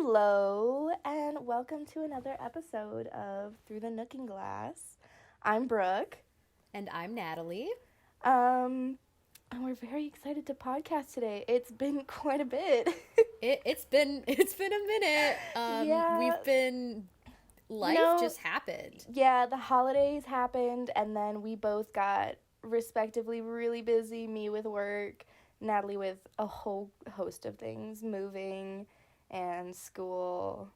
Hello, and welcome to another episode of Through the Nooking Glass. I'm Brooke. And I'm Natalie. And we're very excited to podcast today. It's been quite a bit. It's been a minute. Yeah. We've been life just happened. Yeah, the holidays happened, and then we both got respectively really busy. Me with work, Natalie with a whole host of things, moving and school.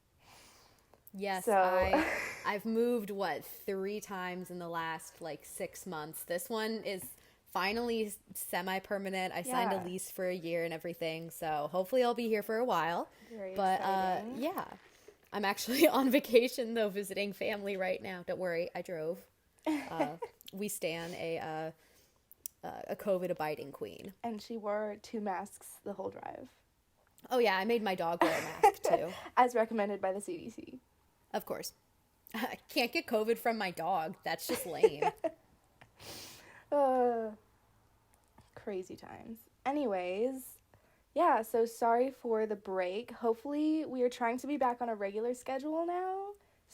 Yes, So I've moved 3 times in the last 6 months. This one is finally semi-permanent. I signed a lease for a year and everything, so hopefully I'll be here for a while. Very exciting. Yeah. I'm actually on vacation though, visiting family right now. Don't worry, I drove. We stan a COVID abiding queen. And she wore 2 masks the whole drive. Oh yeah, I made my dog wear a mask too. As recommended by the CDC. Of course. I can't get COVID from my dog. That's just lame. Crazy times. Anyways, yeah, so sorry for the break. Hopefully we are trying to be back on a regular schedule now.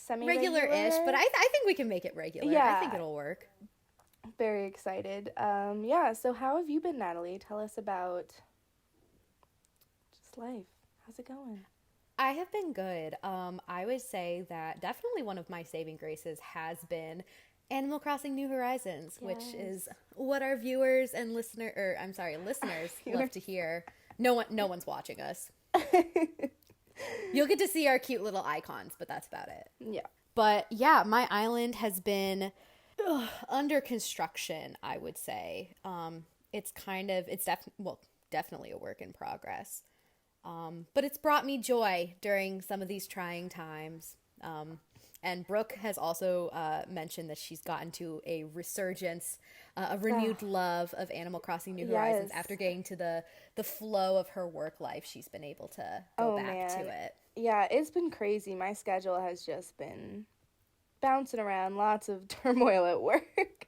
Regular-ish, but I think we can make it regular. Yeah. I think it'll work. Very excited. Yeah, so how have you been, Natalie? Tell us about just life. How's it going? I have been good. I would say that definitely one of my saving graces has been Animal Crossing New Horizons, which is what our viewers and listeners love to hear. No one's watching us. You'll get to see our cute little icons, but that's about it. Yeah. But yeah, my island has been under construction, I would say. It's definitely a work in progress. But it's brought me joy during some of these trying times. And Brooke has also mentioned that she's gotten to a resurgence, a renewed love of Animal Crossing New Horizons after getting to the flow of her work life. She's been able to go back to it. Yeah, it's been crazy. My schedule has just been bouncing around, lots of turmoil at work.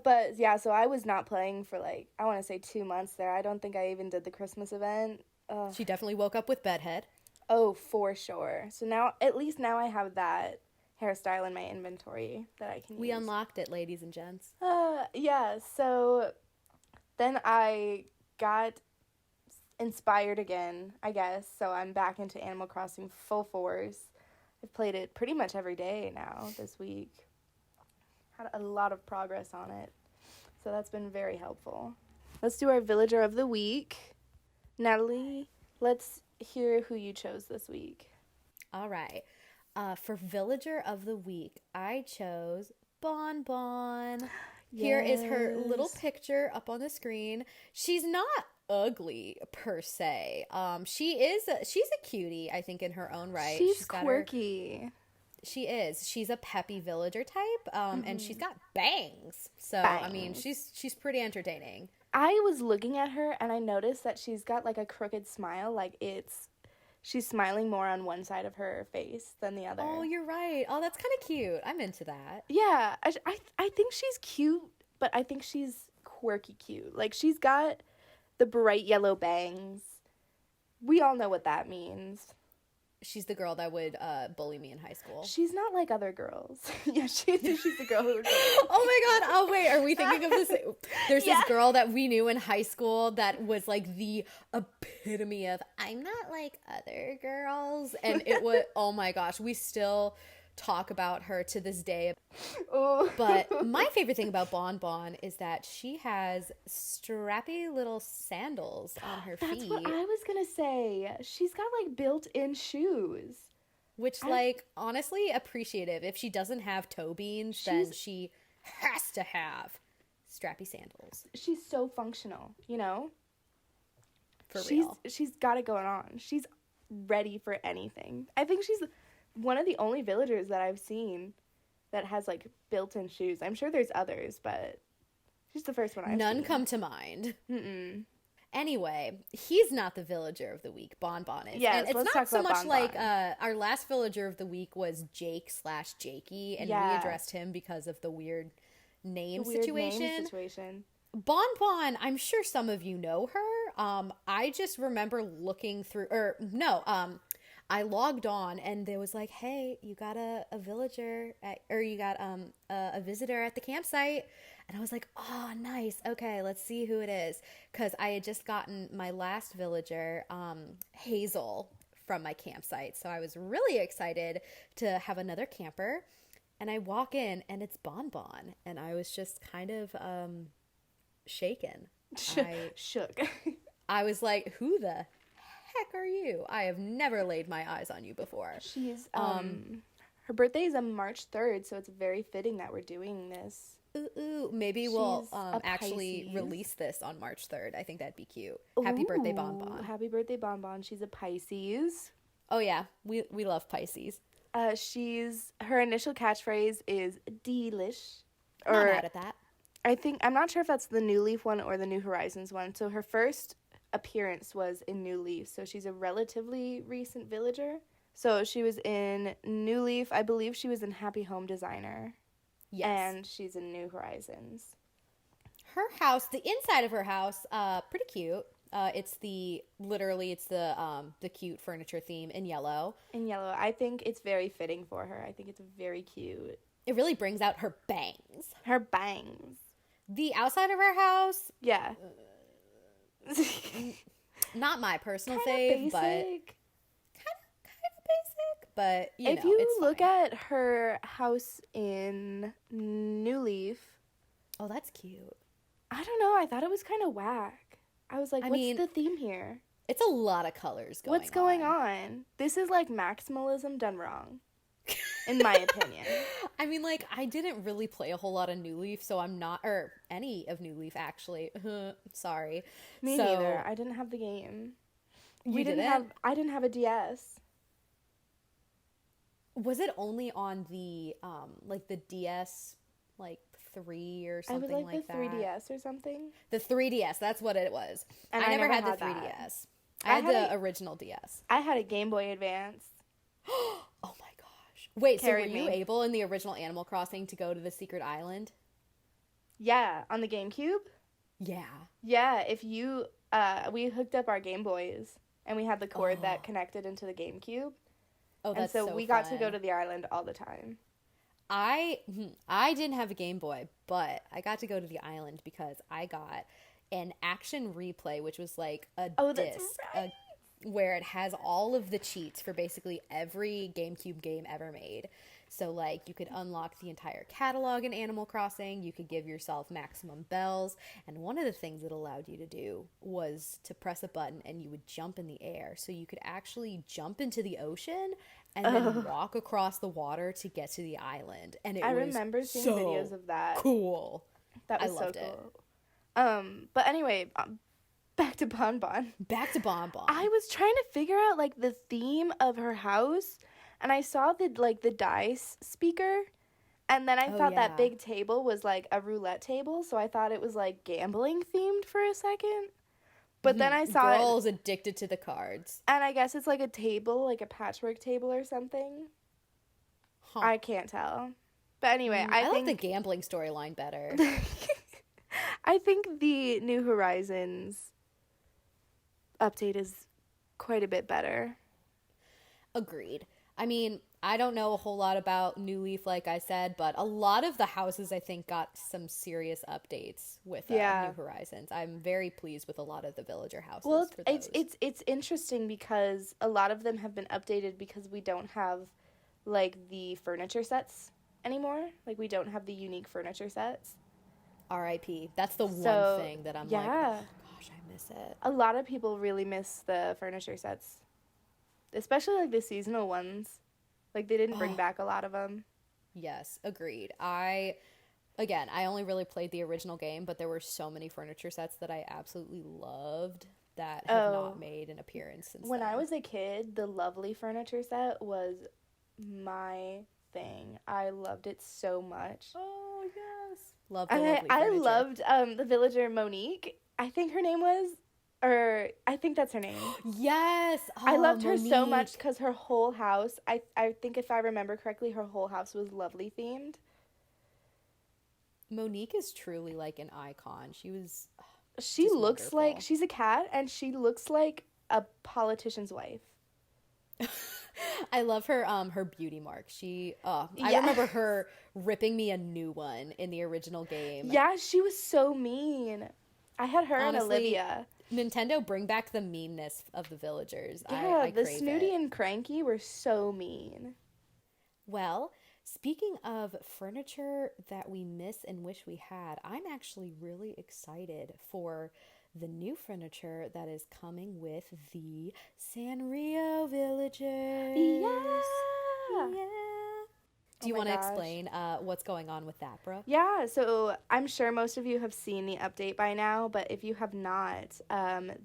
But yeah, so I was not playing for I want to say 2 months there. I don't think I even did the Christmas event. She definitely woke up with bedhead. Oh, for sure. So now, at least now I have that hairstyle in my inventory that I can use. We unlocked it, ladies and gents. Yeah, so then I got inspired again, I guess. So I'm back into Animal Crossing full force. I've played it pretty much every day now this week. Had a lot of progress on it. So that's been very helpful. Let's do our Villager of the Week. Natalie, let's hear who you chose this week. All right. For Villager of the Week, I chose Bon Bon. Yes. Here is her little picture up on the screen. She's not ugly per se. She's a cutie, I think, in her own right. She's quirky. She is. She's a peppy villager type, and she's got bangs. So, I mean, she's pretty entertaining. I was looking at her, and I noticed that she's got, a crooked smile. She's smiling more on one side of her face than the other. Oh, you're right. Oh, that's kind of cute. I'm into that. Yeah. I think she's cute, but I think she's quirky cute. She's got the bright yellow bangs. We all know what that means. She's the girl that would bully me in high school. She's not like other girls. Yeah, she's the girl who would bully me. Oh my god. Oh wait, are we thinking of this? There's this girl that we knew in high school that was the epitome of I'm not like other girls. And it was, oh my gosh, we still talk about her to this day. Oh. But my favorite thing about Bon Bon is that she has strappy little sandals on her feet. That's what I was gonna say. She's got built-in shoes. Which honestly appreciative. If she doesn't have toe beans, then she has to have strappy sandals. She's so functional, For real. She's got it going on. She's ready for anything. I think she's one of the only villagers that I've seen that has built-in shoes. I'm sure there's others, but she's the first one I've seen. None come to mind. Mm-mm. Anyway, he's not the Villager of the Week. Bon Bon is. Yes, and it's let's not talk so about much Bon Bon. our last Villager of the Week was Jake/Jakey, and we addressed him because of the weird name situation. Bon Bon, I'm sure some of you know her. I just remember looking through, or no, I logged on and there was like, hey, you got a villager or you got a visitor at the campsite. And I was like, oh, nice. Okay, let's see who it is. Because I had just gotten my last villager, Hazel, from my campsite. So I was really excited to have another camper. And I walk in and it's Bon Bon. And I was just kind of shaken. Shook. I was like, who the heck are you? I have never laid my eyes on you before. She's her birthday is on March 3rd, so it's very fitting that we're doing this. Ooh, maybe we'll actually release this on March 3rd. I think that'd be cute. Happy birthday, Bon Bon. Happy birthday, Bon Bon. She's a Pisces. Oh yeah, we love Pisces. Her initial catchphrase is delish. Not mad at that. I'm not sure if that's the New Leaf one or the New Horizons one. So her first appearance was in New Leaf, so she's a relatively recent villager. So she was in New Leaf. I believe she was in Happy Home Designer. Yes. And she's in New Horizons. Her house, the inside of her house, pretty cute. It's the cute furniture theme in yellow. In yellow. I think it's very fitting for her. I think it's very cute. It really brings out her bangs. Her bangs. The outside of her house, yeah. Not my personal fave, but kind of basic. But if you look at her house in New Leaf, oh, that's cute. I don't know. I thought it was kind of whack. I was like, what's the theme here? It's a lot of colors going on. What's going on? This is like maximalism done wrong, in my opinion. I mean, like, I didn't really play a whole lot of New Leaf, so I'm not, or any of New Leaf, actually. Sorry. Me neither. I didn't have the game. I didn't have a DS. Was it only on the, like, the DS, like, 3 or something like that? I would like the 3DS or something. The 3DS, that's what it was. And I never had the 3DS. That. I had the original DS. I had a Game Boy Advance. Oh my gosh. Wait, so were you able in the original Animal Crossing to go to the secret island? Yeah, on the GameCube? Yeah. Yeah, if you, we hooked up our Game Boys, and we had the cord that connected into the GameCube. Oh, that's so we got to go to the island all the time. I didn't have a Game Boy, but I got to go to the island because I got an action replay, which was like a disc. Right. Where it has all of the cheats for basically every GameCube game ever made. So, like, you could unlock the entire catalog in Animal Crossing, you could give yourself maximum bells, and one of the things it allowed you to do was to press a button and you would jump in the air. So you could actually jump into the ocean and then walk across the water to get to the island. And I remember seeing videos of that. Cool. That was so cool. But anyway, back to Bon Bon. Back to Bon Bon. I was trying to figure out, like, the theme of her house, and I saw the dice speaker, and then I thought that big table was, like, a roulette table, so I thought it was, like, gambling themed for a second. But then I saw Girls addicted to the cards. And I guess it's, like, a table, like a patchwork table or something. Huh. I can't tell. But anyway, I think like the gambling storyline better. I think the New Horizons update is quite a bit better. Agreed. I mean, I don't know a whole lot about New Leaf, like I said, but a lot of the houses, I think, got some serious updates with New Horizons. I'm very pleased with a lot of the villager houses. Well, it's interesting because a lot of them have been updated because we don't have, like, the furniture sets anymore. Like, we don't have the unique furniture sets. R.I.P. That's the one thing that I'm like, oh, gosh, I miss it. A lot of people really miss the furniture sets. Especially, like, the seasonal ones. Like, they didn't bring back a lot of them. Yes, agreed. I only really played the original game, but there were so many furniture sets that I absolutely loved that have not made an appearance since When then. I was a kid, the Lovely furniture set was my thing. I loved it so much. Oh, yes. Loved the Lovely furniture. I loved the villager Monique. I think her name was... Or I think that's her name. Yes. Oh, I loved Monique. her so much because her whole house, I think if I remember correctly, her whole house was Lovely themed. Monique is truly like an icon. She was She Just looks like, wonderful. she's a cat, and she looks like a politician's wife. I love her beauty mark. I Yeah. remember her ripping me a new one in the original game. Yeah, she was so mean. I had her and Honestly, Olivia. Nintendo, bring back the meanness of the villagers. Yeah, I the crave Snooty it. and Cranky were so mean. Well, speaking of furniture that we miss and wish we had, I'm actually really excited for the new furniture that is coming with the Sanrio villagers. Yeah. Yeah. Do Oh you my want to gosh. explain what's going on with that, bro? Yeah, so I'm sure most of you have seen the update by now, but if you have not,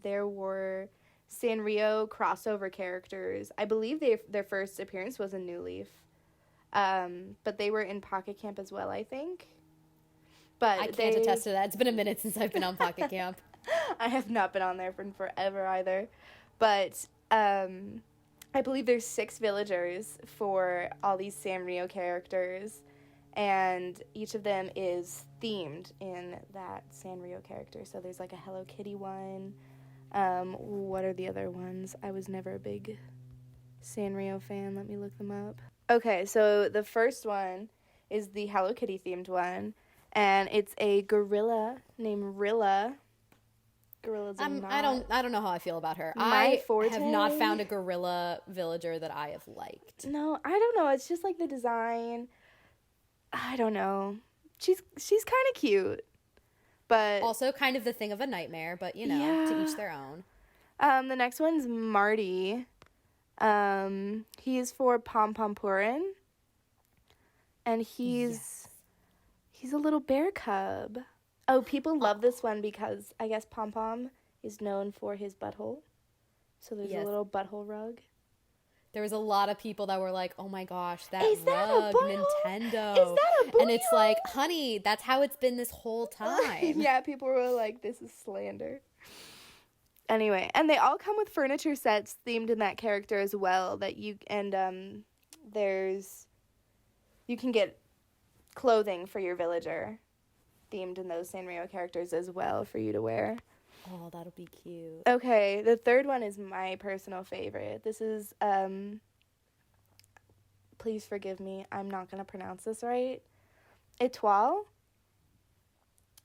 there were Sanrio crossover characters. I believe their first appearance was in New Leaf, but they were in Pocket Camp as well, I think. I But can't attest to that. It's been a minute since I've been on Pocket Camp. I have not been on there for forever either. But I believe there's 6 villagers for all these Sanrio characters, and each of them is themed in that Sanrio character. So there's like a Hello Kitty one. What are the other ones? I was never a big Sanrio fan. Let me look them up. Okay, so the first one is the Hello Kitty themed one, and it's a gorilla named Rilla. Gorillas are not I don't know how I feel about her. my I forte. have not found a gorilla villager that I have liked. No, I don't know. It's just like the design. I don't know. She's kind of cute, but Also kind of the thing of a nightmare, but to yeah. each their own. The next one's Marty. He is for Pom Pom Purin, and Yes. he's a little bear cub. Oh, people love this one because I guess Pom Pom is known for his butthole. So there's a Yes. little butthole rug. There was a lot of people that were like, "Oh my gosh, that Is that a rug, butthole? Is Nintendo." that a booty And it's like, hole? "Honey, that's how it's been this whole time." Yeah, people were like, this is slander. Anyway, and they all come with furniture sets themed in that character as well. There's you can get clothing for your villager themed in those Sanrio characters as well for you to wear. Oh, that'll be cute. Okay, the third one is my personal favorite. This is please forgive me, I'm not gonna pronounce this right. Etoile.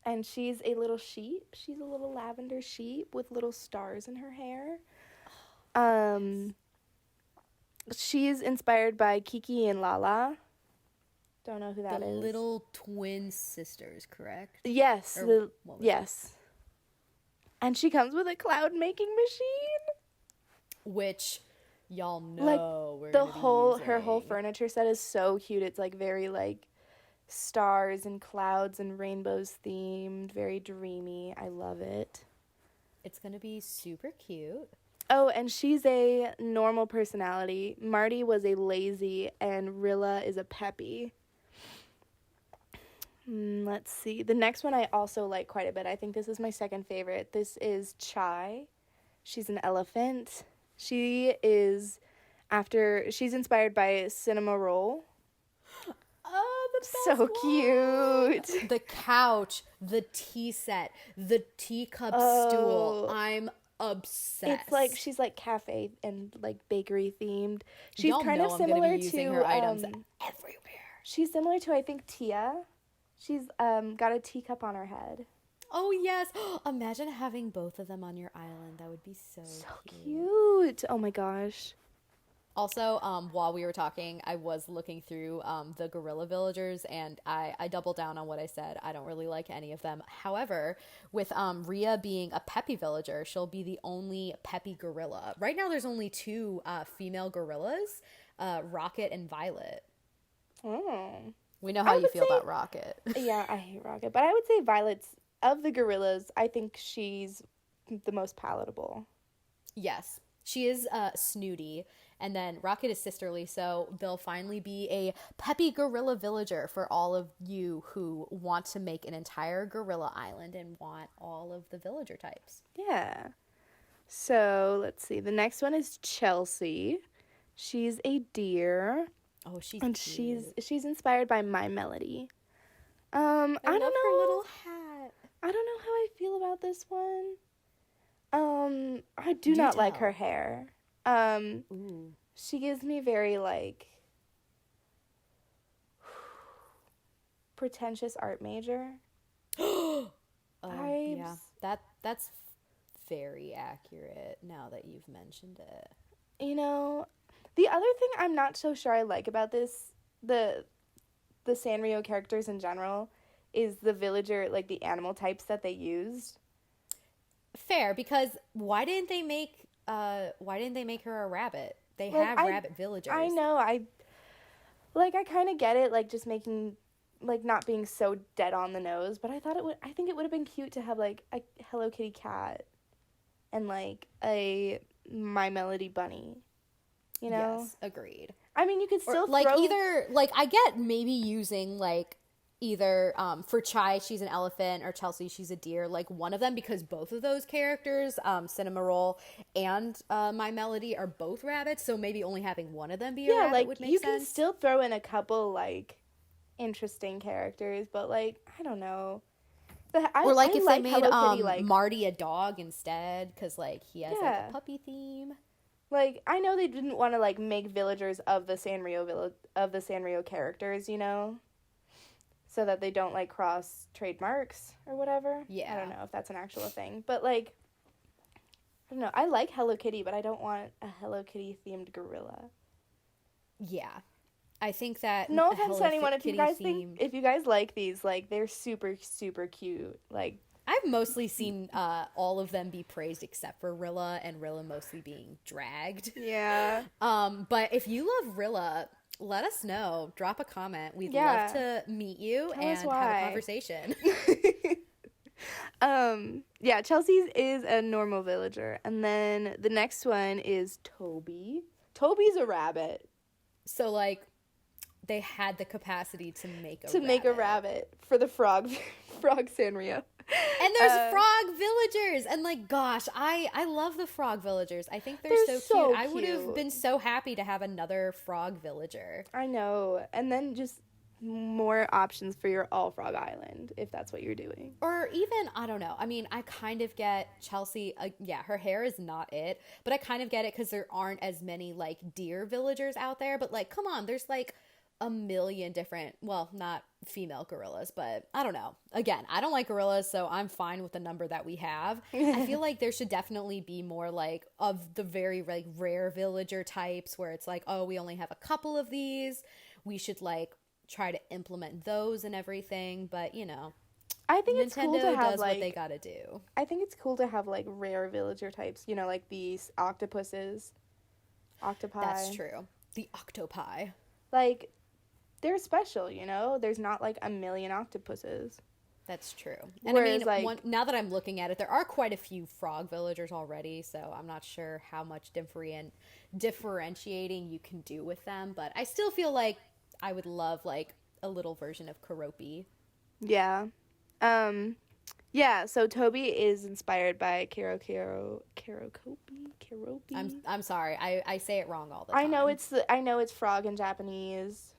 And she's a little sheep. She's a little lavender sheep with little stars in her hair. She's inspired by Kiki and Lala. Don't know who The that is. little twin sisters, correct? Yes, Or what was it? yes. And she comes with a cloud making machine. Which y'all know Like we're the gonna be whole her whole using. furniture set is so cute. It's like very like stars and clouds and rainbows themed, very dreamy. I love it. It's gonna be super cute. Oh, and she's a normal personality. Marty was a lazy, and Rilla is a peppy. Let's see. The next one I also like quite a bit. I think this is my second favorite. This is Chai. She's an elephant. She's inspired by Cinema Roll. Oh, the best So one. cute. The couch, the tea set, the teacup stool. Oh. I'm obsessed. It's like she's like cafe and like bakery themed. She's Y'all kind know of I'm gonna similar be using to her items everywhere. she's similar to I think Tia. She's got a teacup on her head. Oh yes! Imagine having both of them on your island. That would be so Cute. Oh my gosh. Also, while we were talking, I was looking through the gorilla villagers, and I doubled down on what I said. I don't really like any of them. However, with Rhea being a peppy villager, she'll be the only peppy gorilla. Right now, there's only 2 female gorillas, Rocket and Violet. Oh. We know how you would feel say- about Rocket. Yeah, I hate Rocket, but I would say Violet's of the gorillas. I think she's the most palatable. Yes, she is snooty, and then Rocket is sisterly, so there'll finally be a peppy gorilla villager for all of you who want to make an entire gorilla island and want all of the villager types. Yeah. So let's see. The next one is Chelsea. She's a deer. Oh, she's And cute. she's inspired by My Melody. I I don't love know. her little hat. I don't know how I feel feel about this one. I do Do not like her tell. hair. Ooh. She gives me very like pretentious art major Oh, yeah. vibes. That's very accurate now that you've mentioned it. You know, the other thing I'm not so sure I like about the Sanrio characters in general is the villager, like the animal types that they used. Fair, because why didn't they make her a rabbit? They Like have I rabbit I villagers. know I kind of get it, like just making like not being so dead on the nose, but I think it would have been cute to have like a Hello Kitty cat and like a My Melody bunny, you know? Yes, agreed. I mean, you could Or still like throw. either like I get maybe using like either for Chai she's an elephant or Chelsea she's a deer, like one of them, because both of those characters, Cinema Roll and My Melody, are both rabbits, so maybe only having one of them be a Yeah, rabbit like would make you can sense. still throw in a couple like interesting characters, but like I don't know. Or like I if they like made Hello Kitty, like Marty a dog instead, because like he has like a yeah. puppy theme. Like I know they didn't want to like make villagers of the Sanrio characters, you know, so that they don't like cross trademarks or whatever. I don't Yeah. know if that's an actual thing, but like I don't know. I like Hello Kitty, but I don't want a Hello Kitty themed gorilla. Yeah. I think that No a offense to anyone Kitty theme. if you guys like these, like they're super cute. Like I've mostly seen all of them be praised except for Rilla, and Rilla mostly being dragged. yeah. But if you love Rilla, let us know. Drop a comment. We'd love Yeah. to meet you Tell us and have a why. conversation. Yeah, Chelsea's is a normal villager. And then the next one is Toby. Toby's a rabbit. So like they had the capacity to make a To make a rabbit. rabbit for the frog frog Sanrio. And there's frog villagers, and like gosh, I love the frog villagers. I think they're so so cute. I would have cute. been so happy to have another frog villager. I know. And then just more options for your all frog island if that's what you're doing. Or even, I don't know. I mean, I kind of get Chelsea. Yeah, her hair is not it, but I kind of get it because there aren't as many like deer villagers out there. But like, come on, there's like a million different, well, not female gorillas, but I don't know. Again, I don't like gorillas, so I'm fine with the number that we have. I feel like there should definitely be more like of the very like rare villager types where it's like, oh, we only have a couple of these. We should like try to implement those and everything, but you know, I think it's cool to Nintendo have does what they like gotta do. I think it's cool to have like rare villager types, you know, like these octopuses, That's octopi. true. The octopi. Like they're special, you know? There's not like a million octopuses. That's true. And I Whereas mean, like now that I'm looking at it, there are quite a few frog villagers already, so I'm not sure how much differentiating you can do with them, but I still feel like I would love like a little version of Karopi. yeah. Yeah, so Toby is inspired by Karopi. I'm sorry, I say it wrong all the I time. know it's frog in Japanese.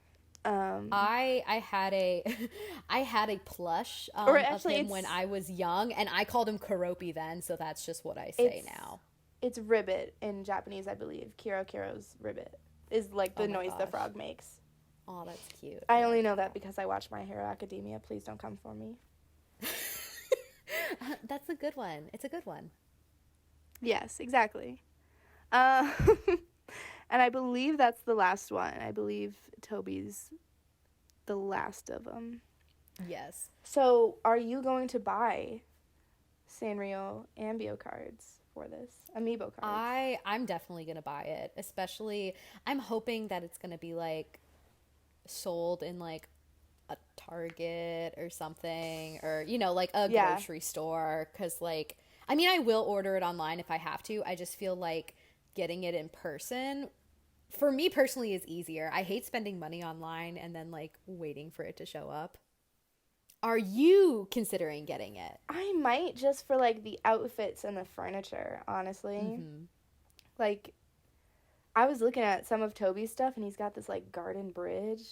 I had a I had a plush Or of actually him when I was young, and I called him Karopi then, so that's just what I say it's now. it's ribbit in Japanese, I believe. Kiro's ribbit is like the Oh my noise the gosh. frog makes. Oh, that's cute. I I only like know that because I watch My Hero Academia. Please don't come for me. That's a good one. It's a good one. Yes, exactly. Uh, and I believe that's the last one. I believe Toby's the last of them. Yes. So, are you going to buy Sanrio Ambio cards for this? Amiibo cards? I'm definitely gonna buy it. Especially, I'm hoping that it's gonna be like sold in like a Target or something, or you know, like a Yeah. grocery store. Cause like, I mean, I will order it online if I have to. I just feel like getting it in person, for me personally, is easier. I hate spending money online and then like waiting for it to show up. Are you considering getting it? I might just for like the outfits and the furniture, honestly. Mm-hmm. Like, I was looking at some of Toby's stuff and he's got this like garden bridge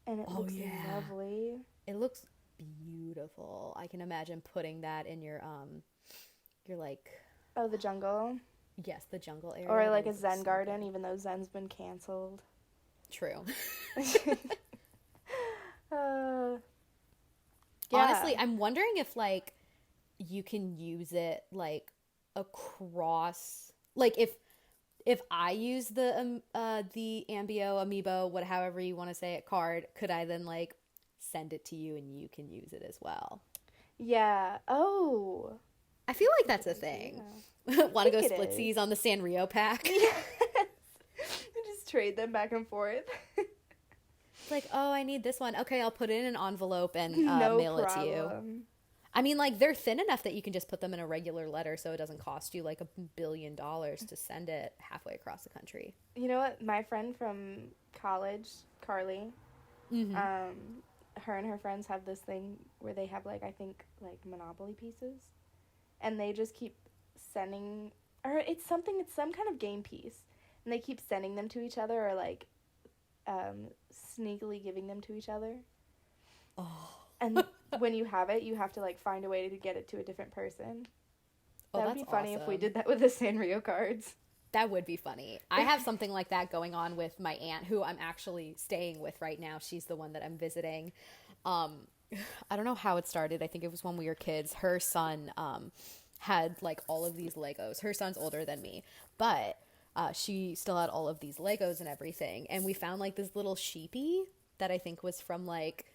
and it Oh looks yeah. lovely. It looks beautiful. I can imagine putting that in your like, Oh, the jungle. yes, the jungle Or area. That like a would look Zen so garden, good. even though Zen's been canceled. True. uh, yeah. Honestly, I'm wondering if like you can use it like across, like if I use the Ambio amiibo, what however you want to say it, card, could I then like send it to you and you can use it as well? Yeah. Oh. I feel like That's that's a a good thing. idea. I Want to think go it splitsies is. on the Sanrio pack? Yes. You just trade them back and forth. It's like, oh, I need this one. Okay, I'll put it in an envelope and No mail it to you. problem. I mean, like, they're thin enough that you can just put them in a regular letter so it doesn't cost you like $1 billion to send it halfway across the country. You know what? My friend from college, Carly, Mm-hmm. her and her friends have this thing where they have like I think like Monopoly pieces, and they just keep sending, or it's some kind of game piece, and they keep sending them to each other or like sneakily giving them to each other. Oh. And when you have it, you have to like find a way to get it to a different person. Oh, That would that's be funny if we awesome. did that with the Sanrio cards. That would be funny. I have something like that going on with my aunt, who I'm actually staying with right now. She's the one that I'm visiting. Um, I don't know how it started. I think it was when we were kids. Her son had like all of these Legos. Her son's older than me, but she still had all of these Legos and everything. And we found like this little sheepy that I think was from like,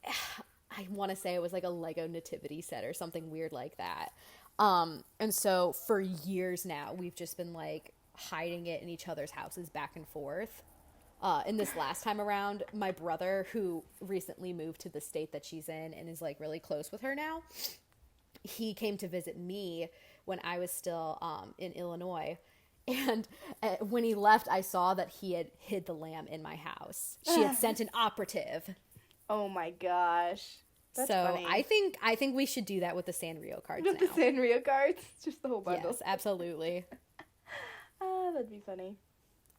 I want to say it was like a Lego nativity set or something weird like that. And so for years now, we've just been like hiding it in each other's houses back and forth. And this last time around, my brother, who recently moved to the state that she's in and is like really close with her now, he came to visit me when I was still in Illinois. And when he left, I saw that he had hid the lamb in my house. She had sent an operative. Oh my gosh. That's So funny. I think we should do that with the Sanrio cards With now. the Sanrio cards, just the whole bundle. Yes, absolutely. Ah, that'd be funny.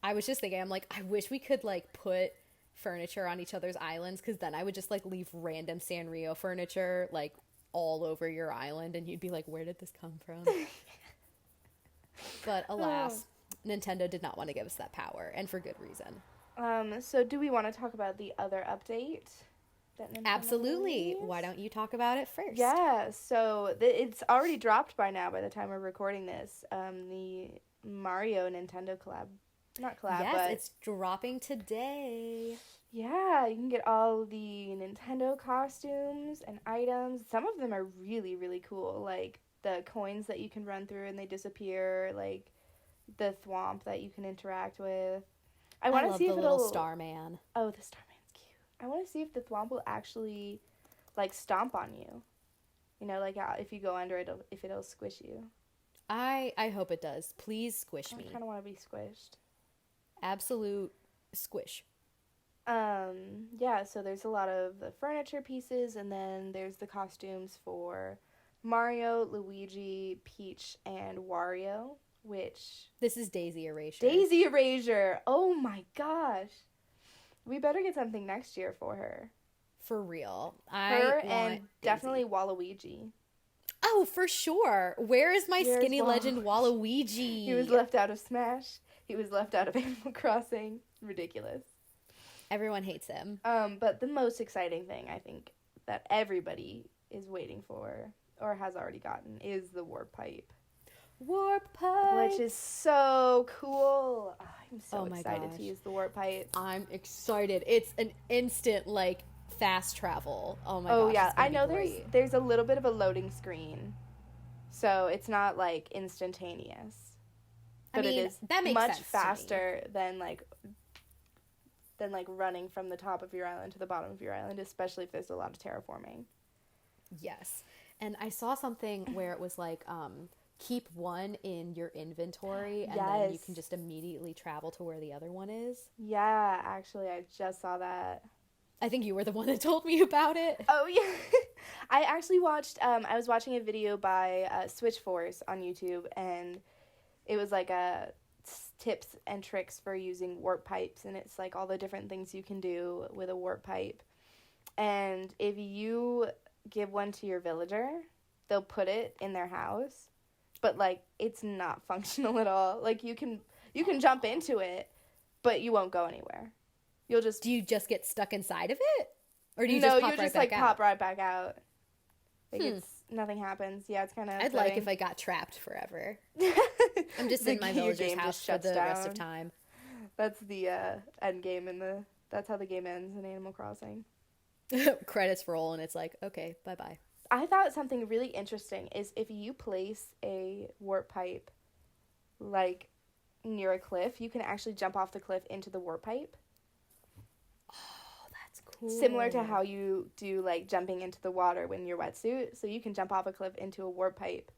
I was just thinking, I'm like, I wish we could like put furniture on each other's islands, because then I would just like leave random Sanrio furniture like all over your island, and you'd be like, where did this come from? But alas, Nintendo did not want to give us that power, and for good reason. So do we want to talk about the other update that Nintendo Absolutely. released? Why don't you talk about it first? Yeah, so it's already dropped by now by the time we're recording this. The Mario Nintendo collab. Not collab, Yes, but it's dropping today. yeah, you can get all the Nintendo costumes and items. Some of them are really, really cool. Like the coins that you can run through and they disappear, like the thwomp that you can interact with. I want to love see the if little it'll Starman. Oh, the Starman's cute. I want to see if the thwomp will actually like stomp on you. You know, like if you go under it, if it'll squish you. I hope it does. Please squish I me. kind of want to be squished. Absolute squish. Yeah, so there's a lot of the furniture pieces, and then there's the costumes for Mario, Luigi, Peach, and Wario, which... This is Daisy Erasure. Daisy Erasure! Oh my gosh! We better get something next year for her. For real. Her I and want definitely Daisy. Waluigi. Oh, for sure. Where is my Where's skinny legend Waluigi? Waluigi? He was left out of Smash. He was left out of Animal Crossing. Ridiculous. Everyone hates him. But the most exciting thing I think that everybody is waiting for or has already gotten is the warp pipe, Warp pipe. which is so cool. Oh, I'm so Oh my excited gosh. to use the warp pipe. I'm excited. It's an instant like fast travel. Oh my Oh gosh. yeah, it's gonna I be know great. there's a little bit of a loading screen, so it's not like instantaneous, I but mean, it is that makes much sense to me. faster than running from the top of your island to the bottom of your island, especially if there's a lot of terraforming. Yes. And I saw something where it was like keep one in your inventory and then you Yes. can just immediately travel to where the other one is. Yeah, actually, I just saw that. I think you were the one that told me about it. Oh yeah, I actually watched. I was watching a video by Switch Force on YouTube, and it was like tips and tricks for using warp pipes, and it's like all the different things you can do with a warp pipe. And if you give one to your villager, they'll put it in their house. But, like, it's not functional at all. Like, you can jump into it, but you won't go anywhere. You'll just... Do you just get stuck inside of it? Or do you no, just pop you right just, back like, out? pop right back out. Like, nothing happens. Yeah, it's kind of I'd like if I got trapped forever. I'm just in my villager's house for the rest of time. That's the end game that's how the game ends in Animal Crossing. Credits roll and it's like, okay, bye-bye. I thought something really interesting is if you place a warp pipe, like, near a cliff, you can actually jump off the cliff into the warp pipe. Oh, that's cool. Similar to how you do, like, jumping into the water when you're wetsuit. So you can jump off a cliff into a warp pipe.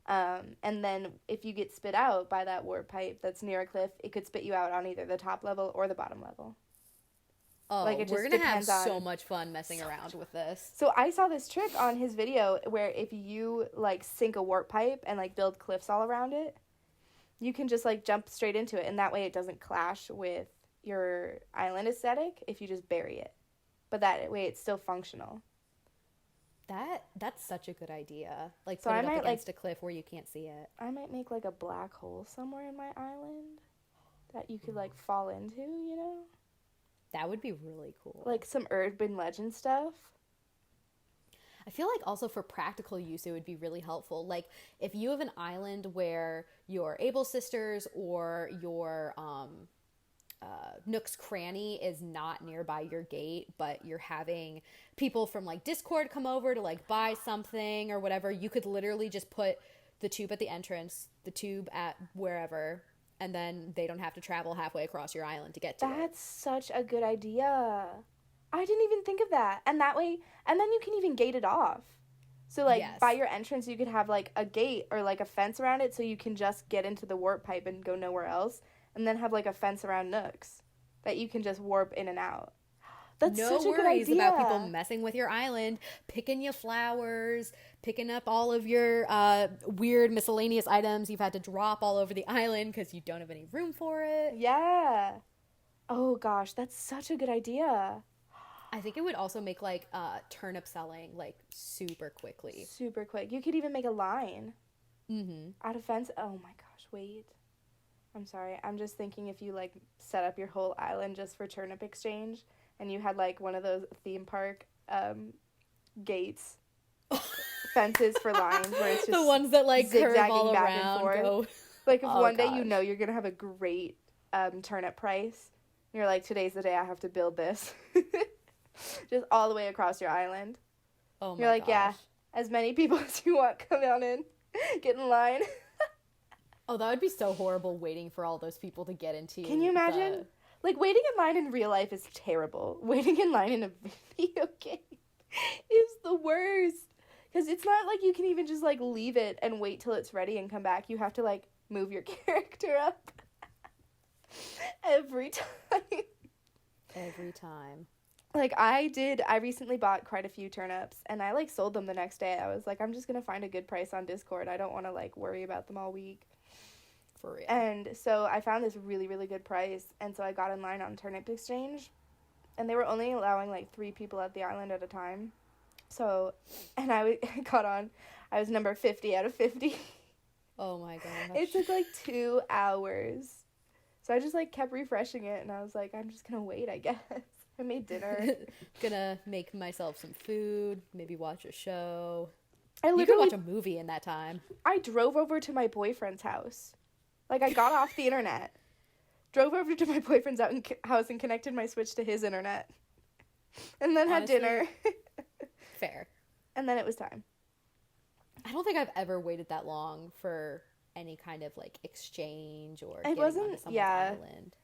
And then if you get spit out by that warp pipe that's near a cliff, it could spit you out on either the top level or the bottom level. Oh, like, we're going to have so much fun messing around with this. So I saw this trick on his video where if you, like, sink a warp pipe and, like, build cliffs all around it, you can just, like, jump straight into it. And that way it doesn't clash with your island aesthetic if you just bury it. But that way it's still functional. That's such a good idea. Like, so put it up against a cliff where you can't see it. I might make, like, a black hole somewhere in my island that you could, like, fall into, you know? That would be really cool. Like some urban legend stuff. I feel like also for practical use, it would be really helpful. Like if you have an island where your Able Sisters or your Nook's Cranny is not nearby your gate, but you're having people from like Discord come over to like buy something or whatever, you could literally just put the tube at the entrance, the tube at wherever, and then they don't have to travel halfway across your island to get to it. That's such a good idea. I didn't even think of that. And that way, and then you can even gate it off. So, like, by your entrance, you could have, like, a gate or, like, a fence around it so you can just get into the warp pipe and go nowhere else. And then have, like, a fence around Nooks that you can just warp in and out. That's such a good idea. No worries about people messing with your island, picking you flowers, picking up all of your weird miscellaneous items you've had to drop all over the island because you don't have any room for it. Yeah. Oh, gosh, that's such a good idea. I think it would also make, like, turnip selling, like, super quickly. Super quick. You could even make a line. Mm-hmm. Out of fence. Oh, my gosh, wait. I'm sorry. I'm just thinking if you, like, set up your whole island just for turnip exchange and you had, like, one of those theme park gates, fences for lines where it's just the ones that, like, curve all back around, and forth. go. Like, if one day you know you're going to have a great turnip price, and you're like, today's the day I have to build this. Just all the way across your island. Oh, my You're like, gosh. yeah, as many people as you want, come on in. Get in line. Oh, that would be so horrible waiting for all those people to get into. Can you imagine? Like, waiting in line in real life is terrible. Waiting in line in a video game is the worst. Because it's not like you can even just, like, leave it and wait till it's ready and come back. You have to, like, move your character up. Every time. Every time. Like, I recently bought quite a few turnips, and I, like, sold them the next day. I was like, I'm just gonna find a good price on Discord. I don't want to, like, worry about them all week. For real. And so I found this really, really good price, and so I got in line on Turnip Exchange, and they were only allowing, like, 3 people at the island at a time. So, and I was number 50 out of 50. Oh my gosh. It took, like, 2 hours. So I just, like, kept refreshing it, and I was like, I'm just gonna wait, I guess. I made dinner. Gonna make myself some food, maybe watch a show. You could watch a movie in that time. I drove over to my boyfriend's house. Like, I got off the internet, drove over to my boyfriend's house and connected my Switch to his internet. And then had dinner. Fair. And then it was time. I don't think I've ever waited that long for any kind of, like, exchange or getting onto someone's island.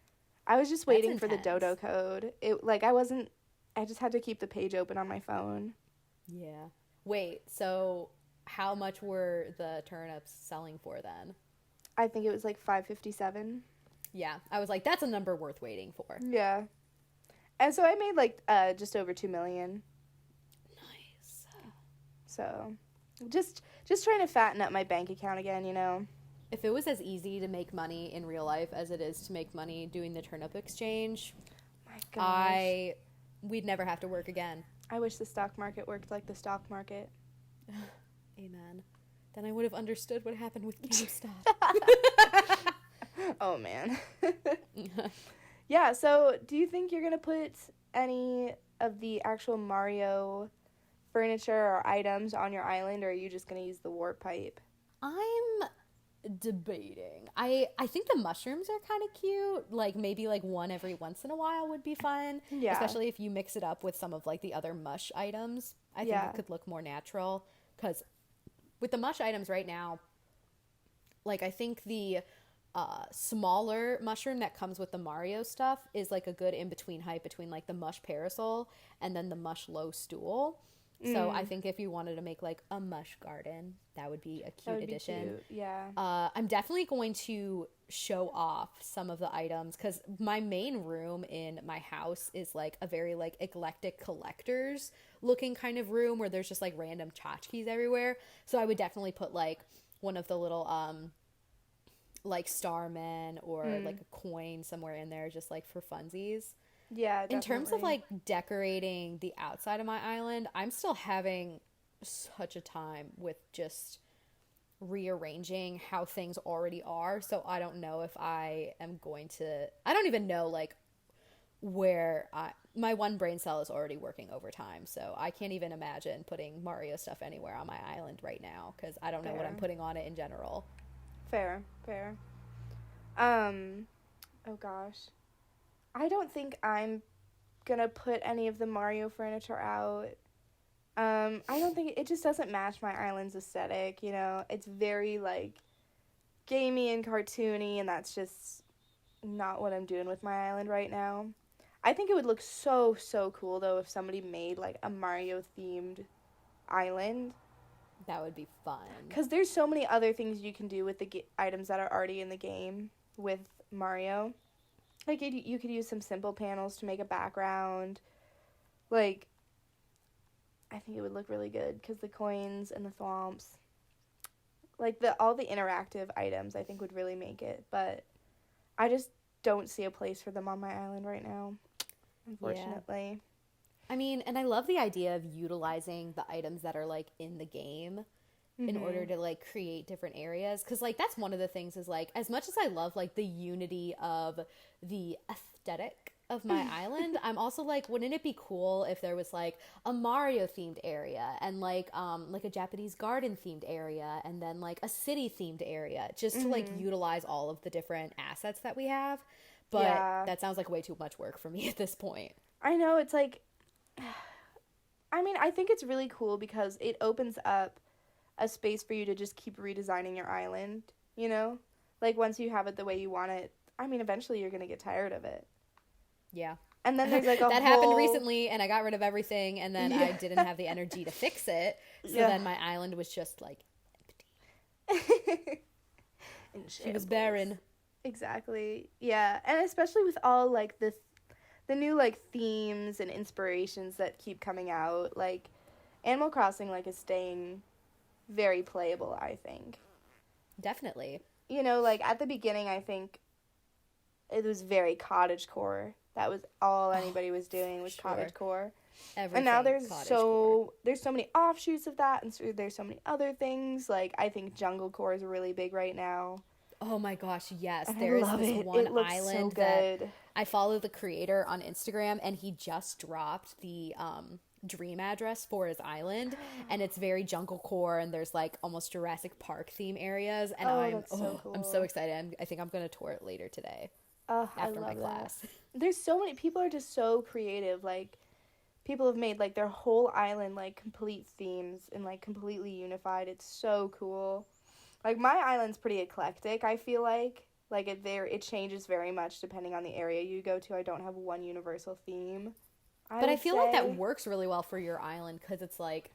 I was just waiting for the dodo code. I just had to keep the page open on my phone. Yeah. Wait, so how much were the turnips selling for then? I think it was like $5.57. Yeah, I was like, that's a number worth waiting for. Yeah. And so I made like just over $2 million. Nice. So just trying to fatten up my bank account again, you know. If it was as easy to make money in real life as it is to make money doing the turnip exchange, my gosh. we'd never have to work again. I wish the stock market worked like the stock market. Amen. Then I would have understood what happened with GameStop. Oh, man. Yeah, so do you think you're going to put any of the actual Mario furniture or items on your island, or are you just going to use the warp pipe? I'm debating. I think the mushrooms are kind of cute. Like maybe like one every once in a while would be fun, Yeah. especially if you mix it up with some of like the other mush items. I think Yeah. it could look more natural cuz with the mush items right now, like I think the smaller mushroom that comes with the Mario stuff is like a good in between height between like the mush parasol and then the mush low stool. So I think if you wanted to make like a mush garden, that would be a That cute would be addition. cute. Yeah. I'm definitely going to show off some of the items because my main room in my house is like a very like eclectic collectors looking kind of room where there's just like random tchotchkes everywhere. So I would definitely put like one of the little like starmen or like a coin somewhere in there just like for funsies. Yeah, In terms of definitely. like decorating the outside of my island, I'm still having such a time with just rearranging how things already are. So I don't know if I am going to, I don't even know like where my one brain cell is already working overtime. So I can't even imagine putting Mario stuff anywhere on my island right now because I don't know what I'm Fair. putting on it in general. Fair. Fair. Um, oh gosh. I don't think I'm gonna put any of the Mario furniture out. I don't think it just doesn't match my island's aesthetic, you know. It's very like gamey and cartoony, and that's just not what I'm doing with my island right now. I think it would look so cool though if somebody made like a Mario themed island, That would be fun. cuz there's so many other things you can do with the items that are already in the game with Mario. Like you could use some simple panels to make a background. Like I think it would look really good cuz the coins and the thwomps, like the all the interactive items I think would really make it, but I just don't see a place for them on my island right now, Yeah. unfortunately. I mean, and I love the idea of utilizing the items that are like in the game in order Mhm. to like create different areas because like that's one of the things is like as much as I love like the unity of the aesthetic of my island, I'm also like wouldn't it be cool if there was like a Mario themed area and like a Japanese garden themed area and then like a city themed area just to like Mhm. utilize all of the different assets that we have, but Yeah. that sounds like way too much work for me at this point. I know it's like I mean, I think it's really cool because it opens up a space for you to just keep redesigning your island, you know? Like once you have it the way you want it, I mean, eventually you're going to get tired of it. Yeah. And then there's like a That happened whole recently and I got rid of everything and then I yeah. didn't have the energy to fix it. So Yeah. then my island was just like In she was shambles. barren. Exactly. Yeah, and especially with all like the new like themes and inspirations that keep coming out, like Animal Crossing like is staying very playable, I think. Definitely. You know, like at the beginning I think it was very cottagecore. That was all Oh, anybody was doing was sure. cottagecore. And now Everything cottage core. there's so many offshoots of that, and so there's so many other things. Like I think jungle core is really big right now. Oh my gosh, yes. And I There is love this it. one It looks so island that good. I follow the creator on Instagram and he just dropped the dream address for his island and it's very jungle core and there's like almost Jurassic Park theme areas and Oh, that's so I'm so cool. excited. I think I'm going to tour it later today Oh, I after my love that. class. There's so many people are just so creative. Like people have made like their whole island like complete themes and like completely unified. It's so cool. Like my island's pretty eclectic, I feel like. Like it changes very much depending on the area you go to. I don't have one universal theme, I But I would feel like that say. works really well for your island because it's like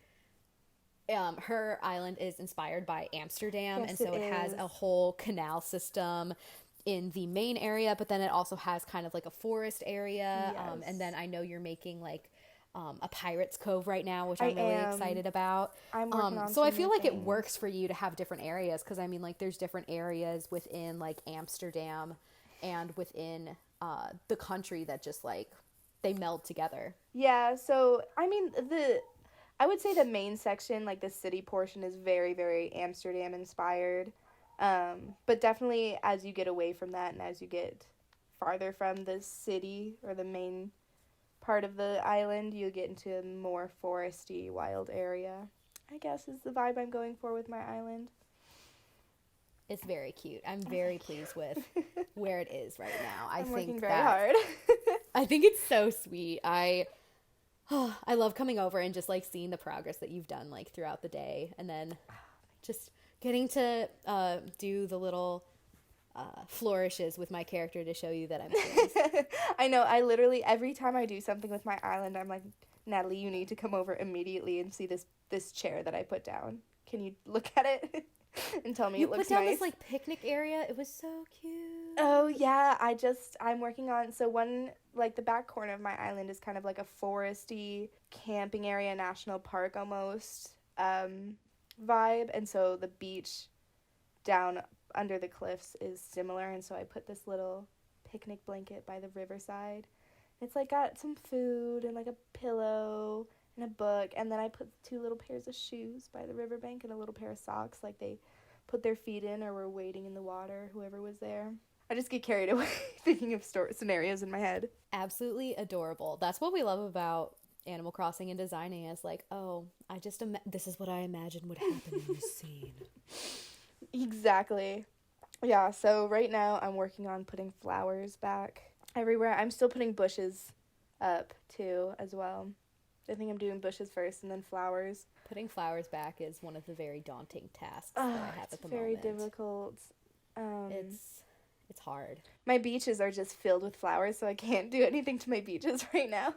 her island is inspired by Amsterdam, and Yes, it so it has is. a whole canal system in the main area, but then it also has kind of like a forest area. And then Yes. I know you're making like a Pirates Cove right now, which I I'm really am. excited about. I'm working on So I some new feel like it things. works for you to have different areas because I mean, like, there's different areas within like Amsterdam and within the country that just like they meld together. Yeah, so I mean I would say the main section, like the city portion, is very, very Amsterdam inspired. But definitely as you get away from that and as you get farther from the city or the main part of the island, you get into a more foresty, wild area. I guess is the vibe I'm going for with my island. It's very cute. I'm very pleased with where it is right now. I'm working very hard. I think it's so sweet. I love coming over and just like seeing the progress that you've done like throughout the day, and then just getting to do the little flourishes with my character to show you that I'm pleased. I know. I literally every time I do something with my island, I'm like, Natalie, you need to come over immediately and see this chair that I put down. Can you look at it and tell me You it looks put down nice? this like picnic area. It was so cute. Oh yeah, I'm working on like the back corner of my island is kind of like a foresty camping area, national park almost vibe, and so the beach down under the cliffs is similar, and so I put this little picnic blanket by the riverside. It's like got some food and like a pillow and a book, and then I put 2 little pairs of shoes by the riverbank and a little pair of socks like they put their feet in or were wading in the water, whoever was there. I just get carried away thinking of scenarios in my head. Absolutely adorable. That's what we love about Animal Crossing and designing is like, oh, this is what I imagine would happen in this scene. Exactly. Yeah, so right now I'm working on putting flowers back everywhere. I'm still putting bushes up too as well. I think I'm doing bushes first and then flowers. Putting flowers back is one of the very daunting tasks that I have at the moment. It's very difficult. It's hard. My beaches are just filled with flowers, so I can't do anything to my beaches right now.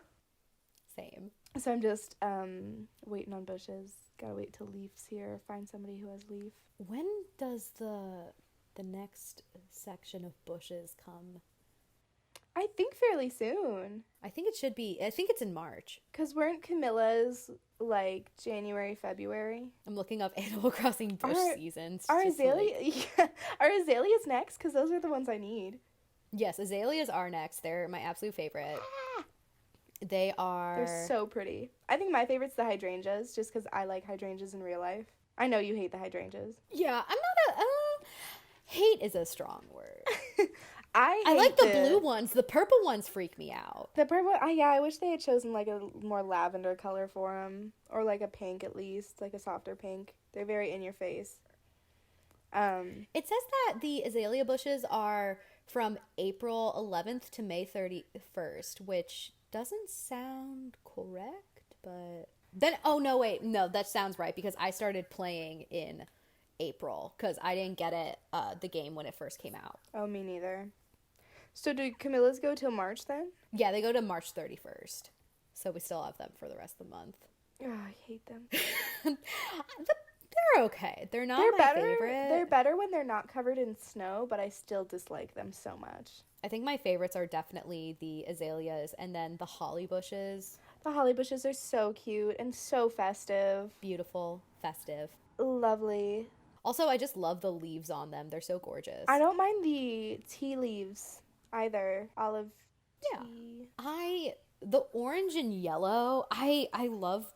Same. So I'm just waiting on bushes. Gotta wait till leaf's here. Find somebody who has leaf. When does the next section of bushes come? I think fairly soon. I think it's in March. Because weren't Camilla's like January, February? I'm looking up Animal Crossing bush seasons. Are azaleas next? Because those are the ones I need. Yes, azaleas are next. They're my absolute favorite. They're so pretty. I think my favorite's the hydrangeas, just because I like hydrangeas in real life. I know you hate the hydrangeas. Yeah, I'm not a... hate is a strong word. I like the blue ones. The purple ones freak me out. The purple, I wish they had chosen like a more lavender color for them, or like a pink at least, like a softer pink. They're very in your face. It says that the azalea bushes are from April 11th to May 31st, which doesn't sound correct, but then that sounds right because I started playing in April because I didn't get it the game when it first came out. Oh, me neither. So do Camilla's go till March then? Yeah, they go to March 31st. So we still have them for the rest of the month. Oh, I hate them. They're okay. They're not my favorite. They're better when they're not covered in snow, but I still dislike them so much. I think my favorites are definitely the azaleas and then the holly bushes. The holly bushes are so cute and so festive. Beautiful, festive. Lovely. Also, I just love the leaves on them. They're so gorgeous. I don't mind the tea leaves either. Olive tea. Yeah. The orange and yellow, I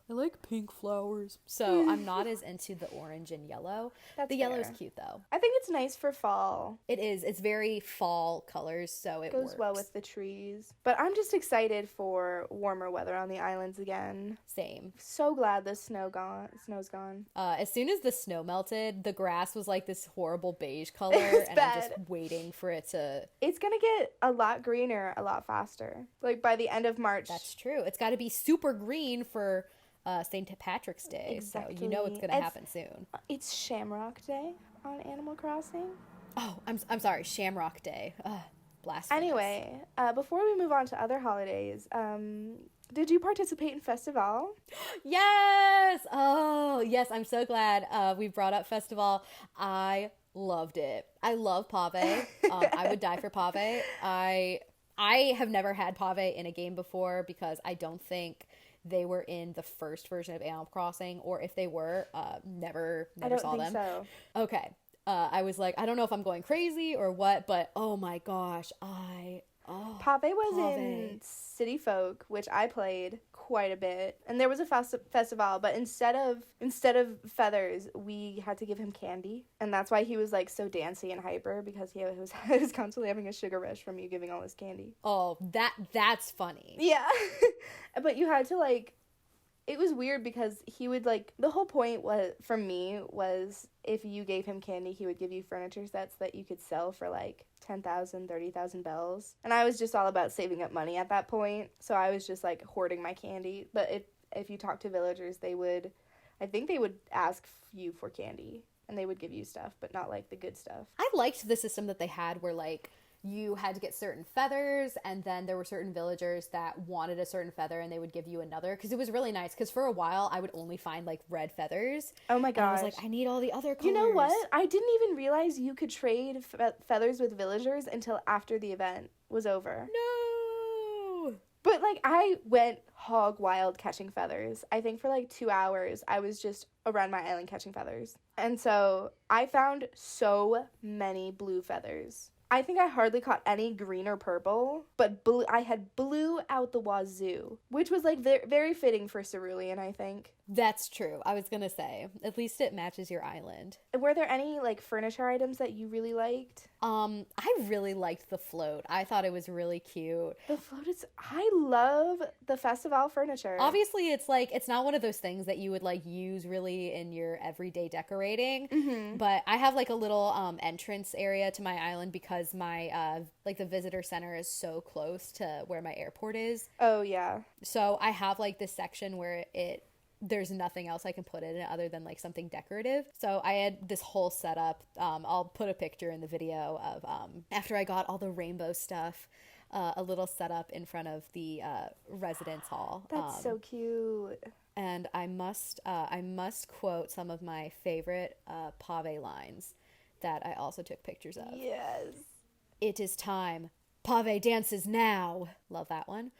like pink flowers. So I'm not as into the orange and yellow. That's the yellow fair. is cute though. I think it's nice for fall. It is. It's very fall colors, so it goes works. well with the trees. But I'm just excited for warmer weather on the islands again. Same. So glad the snow's gone. As soon as the snow melted, the grass was like this horrible beige color, and bad. I'm just waiting for it to... It's gonna get a lot greener a lot faster. Like by the end of March. That's true. It's got to be super green for St. Patrick's Day, Exactly. So you know it's gonna happen soon. It's Shamrock Day on Animal Crossing. Oh, I'm sorry, Shamrock Day. Blasphemous. Anyway, before we move on to other holidays, did you participate in Festival? Yes! Oh, yes, I'm so glad we brought up Festival. I loved it. I love Pave. I would die for Pave. I have never had Pave in a game before because I don't think they were in the first version of Animal Crossing, or if they were, never saw them. So. Okay. I was like, I don't know if I'm going crazy or what, but oh my gosh, I Oh, Pave was Pave. in City Folk, which I played quite a bit, and there was a festival. But instead of feathers, we had to give him candy, and that's why he was like so dancy and hyper because he was constantly having a sugar rush from you giving all this candy. Oh, that's funny. Yeah, but you had to like. It was weird because he would like the whole point was for me was if you gave him candy, he would give you furniture sets that you could sell for like 10,000, 30,000 bells. And I was just all about saving up money at that point, so I was just like hoarding my candy. But if you talk to villagers, I think they would ask you for candy and they would give you stuff, but not like the good stuff. I liked the system that they had where like you had to get certain feathers, and then there were certain villagers that wanted a certain feather and they would give you another, because it was really nice, because for a while I would only find like red feathers. Oh my And I was gosh. like, I need all the other colors. You know what? I didn't even realize you could trade feathers with villagers until after the event was over. No. But like I went hog wild catching feathers. I think for like 2 hours I was just around my island catching feathers. And so I found so many blue feathers. I think I hardly caught any green or purple, but blue, I had blue out the wazoo, which was like very fitting for Cerulean, I think. That's true. I was gonna say, at least it matches your island. Were there any like furniture items that you really liked? I really liked the float. I thought it was really cute. The float is, I love the festival furniture. Obviously, it's like, it's not one of those things that you would like use really in your everyday decorating. Mm-hmm. But I have like a little entrance area to my island because my like the visitor center is so close to where my airport is. Oh yeah. So I have like this section where there's nothing else I can put in it other than like something decorative. So I had this whole setup. I'll put a picture in the video of after I got all the rainbow stuff, a little setup in front of the residence hall. That's so cute. And I must quote some of my favorite Pave lines that I also took pictures of. Yes. It is time. Pave dances now. Love that one.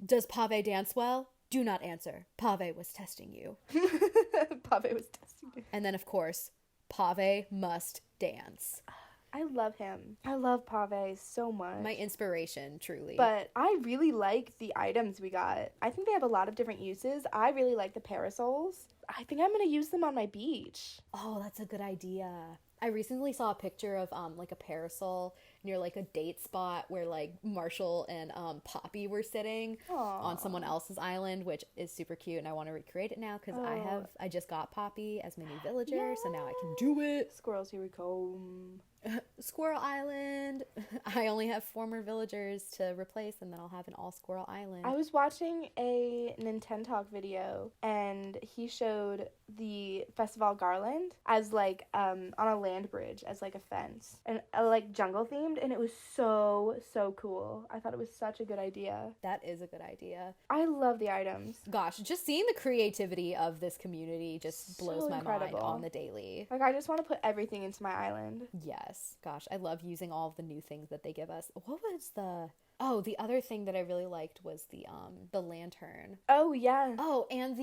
Does Pave dance well? Do not answer. Pave was testing you. Pave was testing me. And then, of course, Pave must dance. I love him. I love Pave so much. My inspiration, truly. But I really like the items we got. I think they have a lot of different uses. I really like the parasols. I think I'm going to use them on my beach. Oh, that's a good idea. I recently saw a picture of like a parasol near like a date spot where like Marshall and Poppy were sitting on someone else's island, which is super cute, and I want to recreate it now because I just got Poppy as my new villager. Yes. So now I can do it. Squirrels, here we come. Squirrel Island. I only have 4 more villagers to replace, and then I'll have an all squirrel island. I was watching a Nintendo Talk video, and he showed the festival garland as like on a land bridge as like a fence, and like jungle themed, and it was so cool. I thought it was such a good idea. That is a good idea. I love the items. Gosh, just seeing the creativity of this community just blows my mind on the daily. Like, I just want to put everything into my island. Yes. Gosh, I love using all of the new things that they give us. What was the other thing that I really liked was the lantern. Oh yeah. Oh, and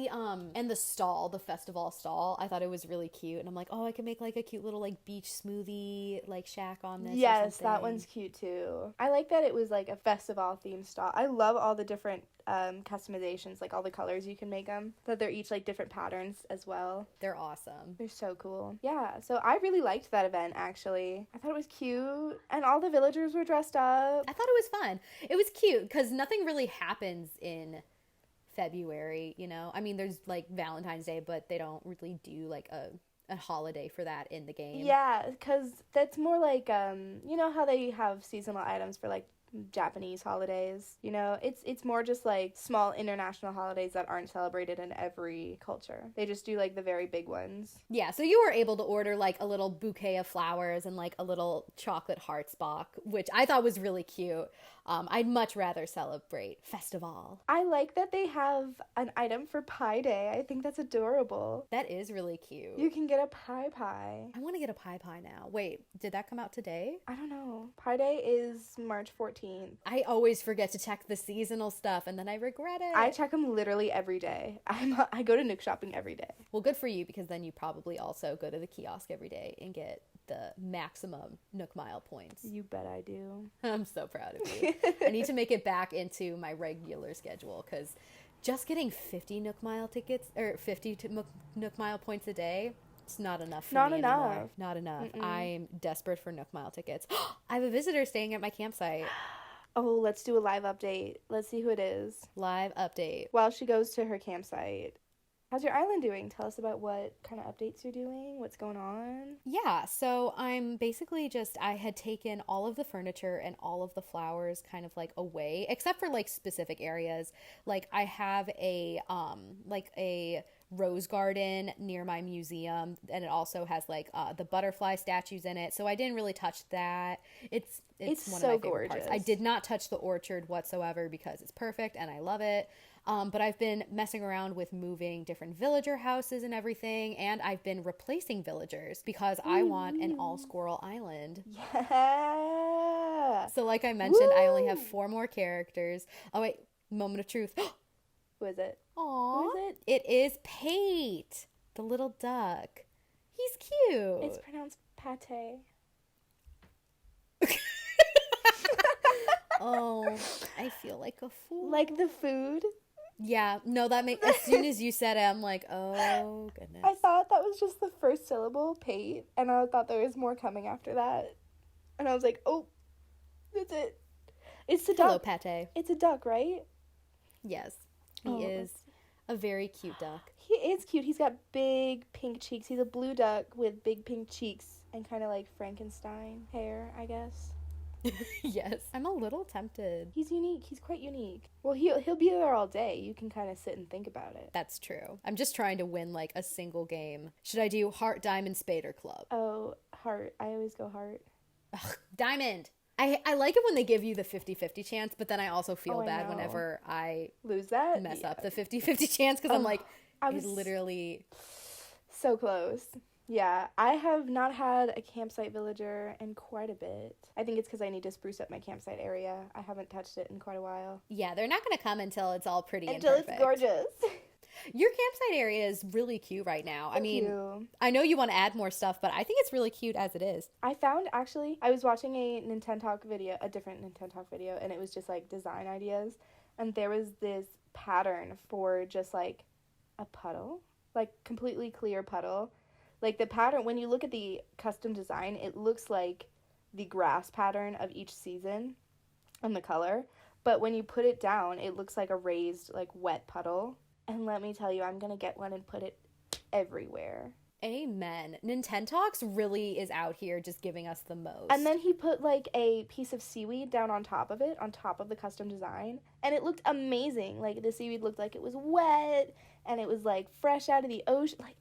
the stall, the festival stall. I thought it was really cute, and I'm like, oh, I could make like a cute little like beach smoothie like shack on this. Yes, that one's cute too. I like that it was like a festival themed stall. I love all the different customizations, like all the colors you can make them, that they're each like different patterns as well. They're awesome. They're so cool. Yeah, so I really liked that event actually. I thought it was cute, and all the villagers were dressed up. I thought it was fun. It was cute because nothing really happens in February, you know? I mean, there's like Valentine's Day, but they don't really do like a holiday for that in the game. Yeah, because that's more like, you know how they have seasonal items for like Japanese holidays, you know, it's more just like small international holidays that aren't celebrated in every culture. They just do like the very big ones. Yeah, so you were able to order like a little bouquet of flowers and like a little chocolate hearts box, which I thought was really cute. I'd much rather celebrate festival. I like that they have an item for Pie Day. I think that's adorable. That is really cute. You can get a pie. I want to get a pie now. Wait, did that come out today? I don't know. Pie Day is March 14th. I always forget to check the seasonal stuff, and then I regret it. I check them literally every day. I go to Nook shopping every day. Well, good for you, because then you probably also go to the kiosk every day and get the maximum Nook Mile points. You bet I do. I'm so proud of you. I need to make it back into my regular schedule because just getting 50 Nook Mile tickets or 50 Nook Mile points a day, it's not enough for Not me enough. anymore. Not enough. I'm desperate for Nook Mile tickets. I have a visitor staying at my campsite. Oh, let's do a live update. Let's see who it is. Live update. While she goes to her campsite. How's your island doing? Tell us about what kind of updates you're doing, what's going on. Yeah, so I'm basically I had taken all of the furniture and all of the flowers kind of like away, except for like specific areas. Like I have a rose garden near my museum, and it also has like the butterfly statues in it. So I didn't really touch that. It's one so of my favorite gorgeous. parts. I did not touch the orchard whatsoever because it's perfect and I love it. But I've been messing around with moving different villager houses and everything, and I've been replacing villagers because I want an all squirrel island. Yeah. So like I mentioned, I only have 4 more characters. Oh wait, moment of truth. Who is it? Aww. Who is it? It is Pate, the little duck. He's cute. It's pronounced pate. Oh, I feel like a fool. Like the food? Yeah, no, as soon as you said it, I'm like, oh, goodness. I thought that was just the first syllable, Pate, and I thought there was more coming after that. And I was like, oh, that's it. It's the Hello, duck. Pate. It's a duck, right? Yes, he is a very cute duck. He is cute. He's got big pink cheeks. He's a blue duck with big pink cheeks and kind of like Frankenstein hair, I guess. Yes. I'm a little tempted. He's unique. He's quite unique. Well, he'll be there all day. You can kind of sit and think about it. That's true. I'm just trying to win like a single game. Should I do Heart, Diamond, Spade, or Club? Oh, heart. I always go heart. Ugh, Diamond. I like it when they give you the 50-50 chance, but then I also feel I bad know. whenever I Lose that? mess Yeah. up the 50-50 chance because I'm like, I it's was literally... so close. Yeah, I have not had a campsite villager in quite a bit. I think it's because I need to spruce up my campsite area. I haven't touched it in quite a while. Yeah, they're not going to come until it's all pretty Until and it's perfect. gorgeous. Your campsite area is really cute right now. Thank you. I know you want to add more stuff, but I think it's really cute as it is. I found, actually, I was watching a Nintendo Talk video, a different Nintendo Talk video, and it was just like design ideas. And there was this pattern for just like a puddle, like completely clear puddle. Like the pattern, when you look at the custom design, it looks like the grass pattern of each season and the color. But when you put it down, it looks like a raised, like wet puddle. And let me tell you, I'm going to get one and put it everywhere. Amen. Nintendox really is out here just giving us the most. And then he put like a piece of seaweed down on top of it, on top of the custom design. And it looked amazing. Like the seaweed looked like it was wet and it was like fresh out of the ocean. Like,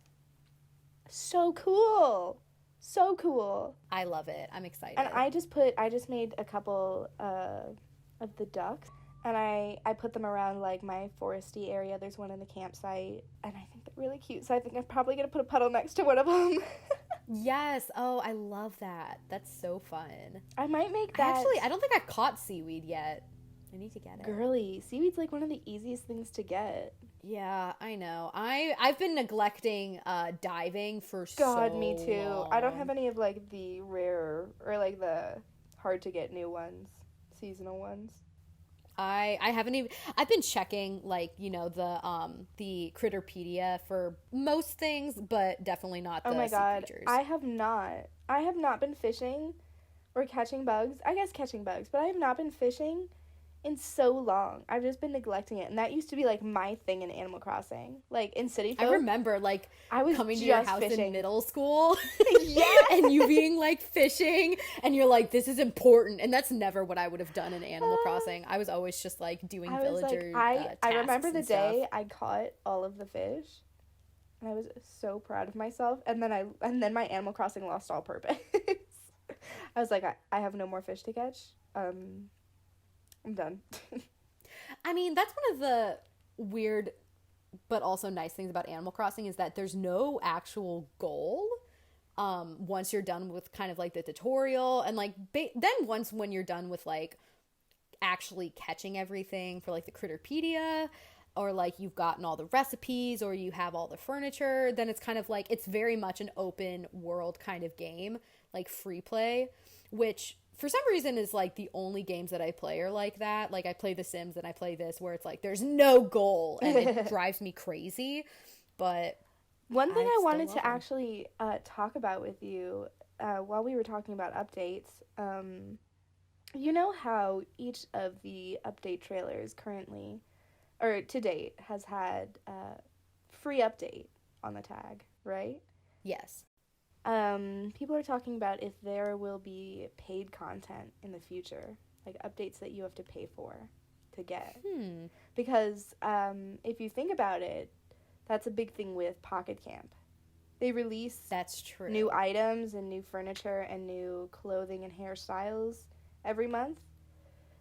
so cool. So cool. I love it. I'm excited. And I just made a couple of the ducks. And I put them around, like, my foresty area. There's one in the campsite. And I think they're really cute. So I think I'm probably going to put a puddle next to one of them. Yes. Oh, I love that. That's so fun. I might make that. Actually, I don't think I've caught seaweed yet. I need to get it. Girly. Seaweed's, like, one of the easiest things to get. Yeah, I know. I've been neglecting diving for God, so me too. long. I don't have any of, like, the rare or, like, the hard-to-get new ones. Seasonal ones. I haven't even. I've been checking like the Critterpedia for most things, but definitely not the Oh my sea god, creatures. I have not been fishing or catching bugs. I guess catching bugs, but I have not been fishing in so long. I've just been neglecting it, and that used to be like my thing in Animal Crossing, like in City Folk. I remember like I was coming to your just house in fishing. middle school, Yeah. and you being like fishing, and you're like, this is important, and that's never what I would have done in Animal Crossing. I was always just like doing I was villager. like, I remember tasks the and stuff. day I caught all of the fish, and I was so proud of myself. And then my Animal Crossing lost all purpose. I was like, I have no more fish to catch. I'm done. I mean, that's one of the weird but also nice things about Animal Crossing is that there's no actual goal once you're done with kind of like the tutorial and like then once when you're done with like actually catching everything for like the Critterpedia or like you've gotten all the recipes or you have all the furniture, then it's kind of like it's very much an open world kind of game, like free play, which for some reason is like the only games that I play are like that. Like I play The Sims and I play this where it's like there's no goal and it drives me crazy. But one thing I I still wanted love to them. actually talk about with you while we were talking about updates, you know how each of the update trailers currently, or to date, has had free update on the tag, right? Yes. People are talking about if there will be paid content in the future, like updates that you have to pay for to get. Because if you think about it, that's a big thing with Pocket Camp. They release That's true. new items and new furniture and new clothing and hairstyles every month,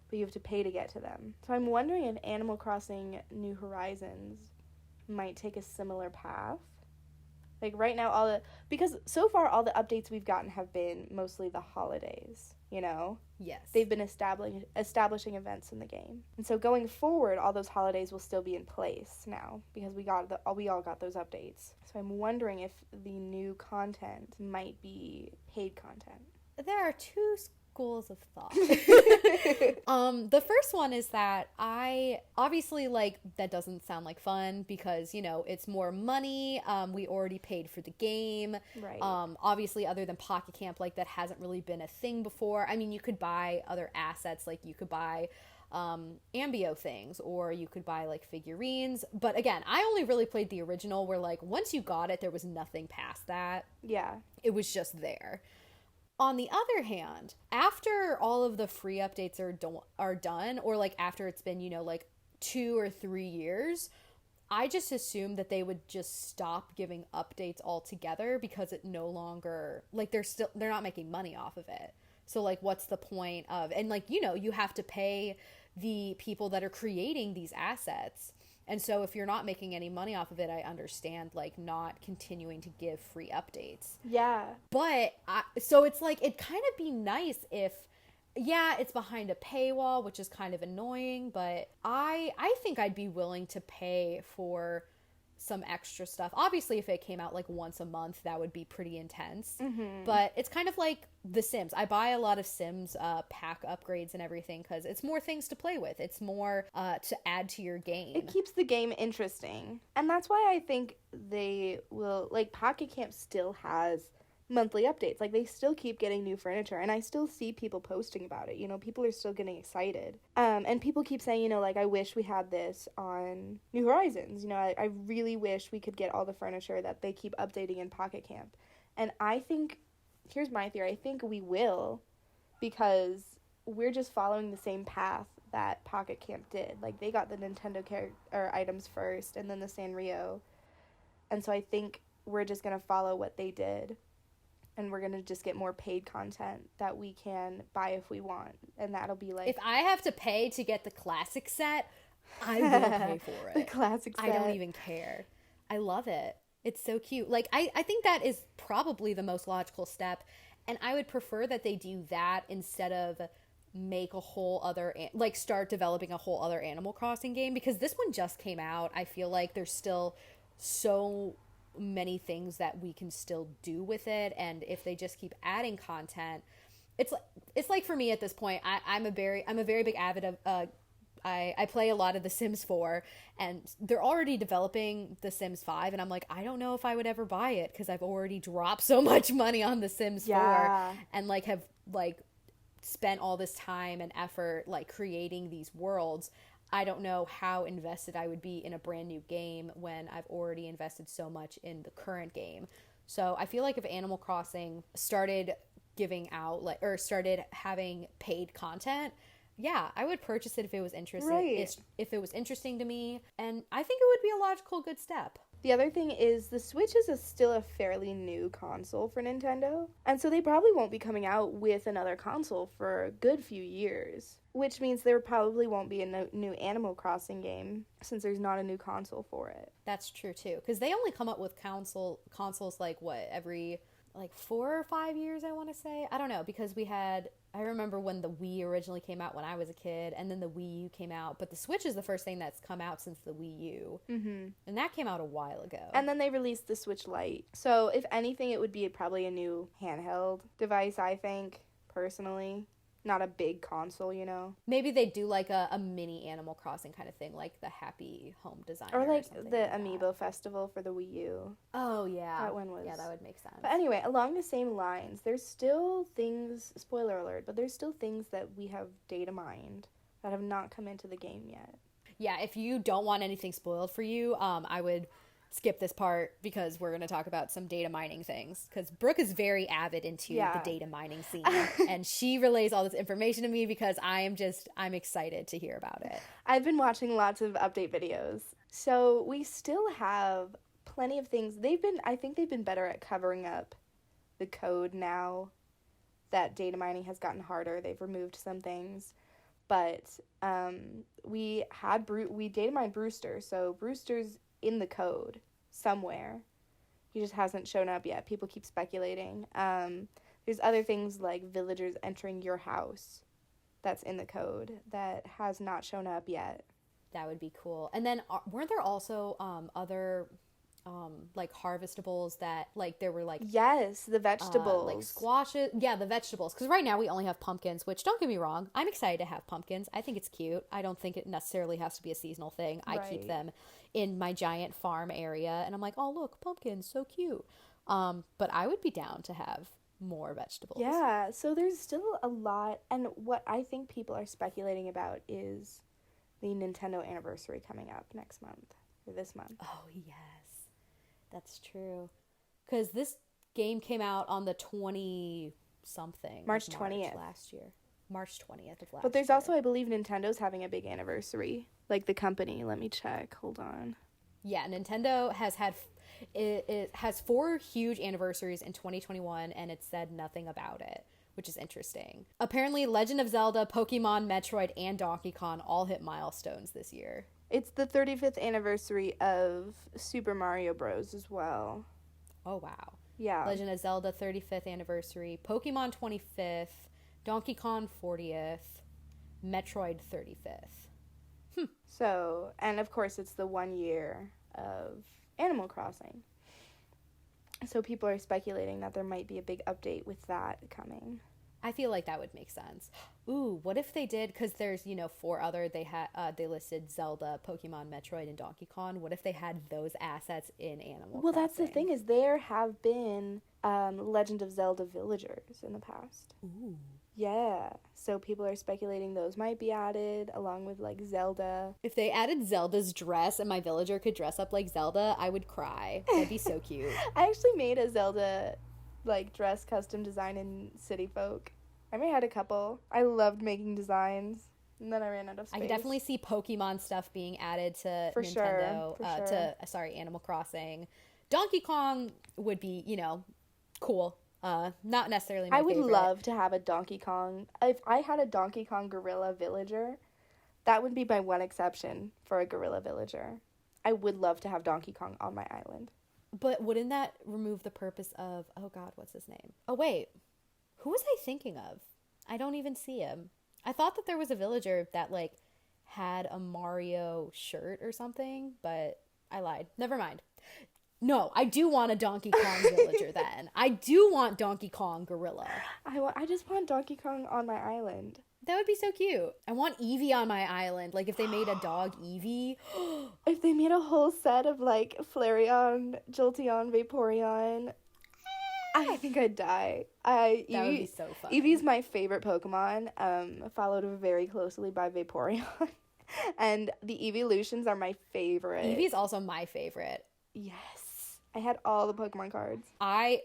but you have to pay to get to them. So I'm wondering if Animal Crossing New Horizons might take a similar path. Like right now, because so far all the updates we've gotten have been mostly the holidays, you know? Yes. They've been establishing events in the game. And so going forward, all those holidays will still be in place now because we all got those updates. So I'm wondering if the new content might be paid content. There are two schools of thought. The first one is that I obviously like that doesn't sound like fun because it's more money. We already paid for the game. Right. Obviously, other than Pocket Camp, like that hasn't really been a thing before. I mean, you could buy other assets, like you could buy Ambio things, or you could buy like figurines. But again, I only really played the original, where like once you got it, there was nothing past that. Yeah. It was just there. On the other hand, after all of the free updates are done, or like after it's been, like 2 or 3 years, I just assumed that they would just stop giving updates altogether because it no longer, like they're not making money off of it. So like what's the point of, and like, you have to pay the people that are creating these assets. And so if you're not making any money off of it, I understand like not continuing to give free updates. Yeah. But so it's like it'd kind of be nice if it's behind a paywall, which is kind of annoying, but I think I'd be willing to pay for some extra stuff. Obviously, if it came out like once a month, that would be pretty intense. Mm-hmm. But it's kind of like The Sims. I buy a lot of Sims pack upgrades and everything because it's more things to play with. It's more to add to your game. It keeps the game interesting. And that's why I think they will, like, Pocket Camp still has monthly updates. Like, they still keep getting new furniture, and I still see people posting about it. People are still getting excited. And people keep saying, like, I wish we had this on New Horizons. I really wish we could get all the furniture that they keep updating in Pocket Camp. And I think, here's my theory, I think we will, because we're just following the same path that Pocket Camp did. Like, they got the Nintendo items first, and then the Sanrio. And so I think we're just going to follow what they did. And we're going to just get more paid content that we can buy if we want. And that'll be like... If I have to pay to get the classic set, I will pay for it. The classic set. I don't even care. I love it. It's so cute. Like, I think that is probably the most logical step. And I would prefer that they do that instead of make a whole other... like, start developing a whole other Animal Crossing game. Because this one just came out. I feel like there's still so many things that we can still do with it, and if they just keep adding content, it's like for me at this point, I'm a very big avid of I play a lot of The Sims 4, and they're already developing The Sims 5, and I'm like, I don't know if I would ever buy it because I've already dropped so much money on The Sims 4 and like have like spent all this time and effort like creating these worlds. I don't know how invested I would be in a brand new game when I've already invested so much in the current game. So I feel like if Animal Crossing started giving out or started having paid content, I would purchase it if it was interesting. Right. If it was interesting to me, and I think it would be a logical good step. The other thing is the Switch is still a fairly new console for Nintendo, and so they probably won't be coming out with another console for a good few years, which means there probably won't be a new Animal Crossing game since there's not a new console for it. That's true too, because they only come up with consoles like every like 4 or 5 years, I want to say. I don't know, because we had I remember when the Wii originally came out when I was a kid, and then the Wii U came out. But the Switch is the first thing that's come out since the Wii U. Mm-hmm. And that came out a while ago. And then they released the Switch Lite. So if anything, it would be probably a new handheld device, I think, personally. Not a big console, you know? Maybe they do like a mini Animal Crossing kind of thing, like the Happy Home Designer. Or like the Amiibo Festival for the Wii U. Oh, yeah. That one was... Yeah, that would make sense. But anyway, along the same lines, there's still things, spoiler alert, but there's still things that we have data mined that have not come into the game yet. Yeah, if you don't want anything spoiled for you, I would skip this part because we're going to talk about some data mining things, because Brooke is very avid into the data mining scene and she relays all this information to me because I'm excited to hear about it. I've been watching lots of update videos. So we still have plenty of things. I think they've been better at covering up the code now that data mining has gotten harder. They've removed some things. But we data mined Brewster, so Brewster's in the code somewhere. He just hasn't shown up yet. People keep speculating. There's other things like villagers entering your house that's in the code that has not shown up yet. That would be cool. And then weren't there also other like harvestables that like there were like yes, the vegetables like squashes, the vegetables, because right now we only have pumpkins, which don't get me wrong, I'm excited to have pumpkins. I think it's cute. I don't think it necessarily has to be a seasonal thing. I keep them in my giant farm area and I'm like, oh look, pumpkins, so cute. But I would be down to have more vegetables. Yeah, so there's still a lot, and what I think people are speculating about is the Nintendo Anniversary coming up next month or this month. Oh yes, that's true. Because this game came out on the 20-something. March 20th. Last year. March 20th of last year. But there's also, I believe, Nintendo's having a big anniversary. Like the company. Let me check. Hold on. Yeah, Nintendo has had... It has 4 huge anniversaries in 2021, and it said nothing about it, which is interesting. Apparently, Legend of Zelda, Pokemon, Metroid, and Donkey Kong all hit milestones this year. It's the 35th anniversary of Super Mario Bros. As well. Oh, wow. Yeah. Legend of Zelda, 35th anniversary. Pokemon, 25th. Donkey Kong, 40th. Metroid, 35th. So, and of course, it's the 1 year of Animal Crossing. So people are speculating that there might be a big update with that coming. I feel like that would make sense. Ooh, what if they did, because there's, 4 other, they listed Zelda, Pokemon, Metroid, and Donkey Kong. What if they had those assets in Animal Crossing? Well, that's the thing, is there have been Legend of Zelda villagers in the past. Ooh. Yeah, so people are speculating those might be added, along with, like, Zelda. If they added Zelda's dress and my villager could dress up like Zelda, I would cry. That'd be so cute. I actually made a Zelda, like, dress custom design in City Folk. I may had a couple. I loved making designs, and then I ran out of space. I could definitely see Pokemon stuff being added to For Nintendo, sure. Animal Crossing. Donkey Kong would be, cool. Not necessarily my favorite. I would love to have a Donkey Kong. If I had a Donkey Kong gorilla villager, that would be my one exception for a gorilla villager. I would love to have Donkey Kong on my island. But wouldn't that remove the purpose of, oh god, what's his name? Oh wait, who was I thinking of? I don't even see him. I thought that there was a villager that, like, had a Mario shirt or something, but I lied. Never mind. No, I do want a Donkey Kong villager then. I do want Donkey Kong gorilla. I just want Donkey Kong on my island. That would be so cute. I want Eevee on my island. Like, if they made a dog Eevee. If they made a whole set of, like, Flareon, Jolteon, Vaporeon, I think I'd die. That would be so fun. Eevee's my favorite Pokemon, followed very closely by Vaporeon. And the Eeveelutions are my favorite. Eevee's also my favorite. Yes. I had all the Pokemon cards.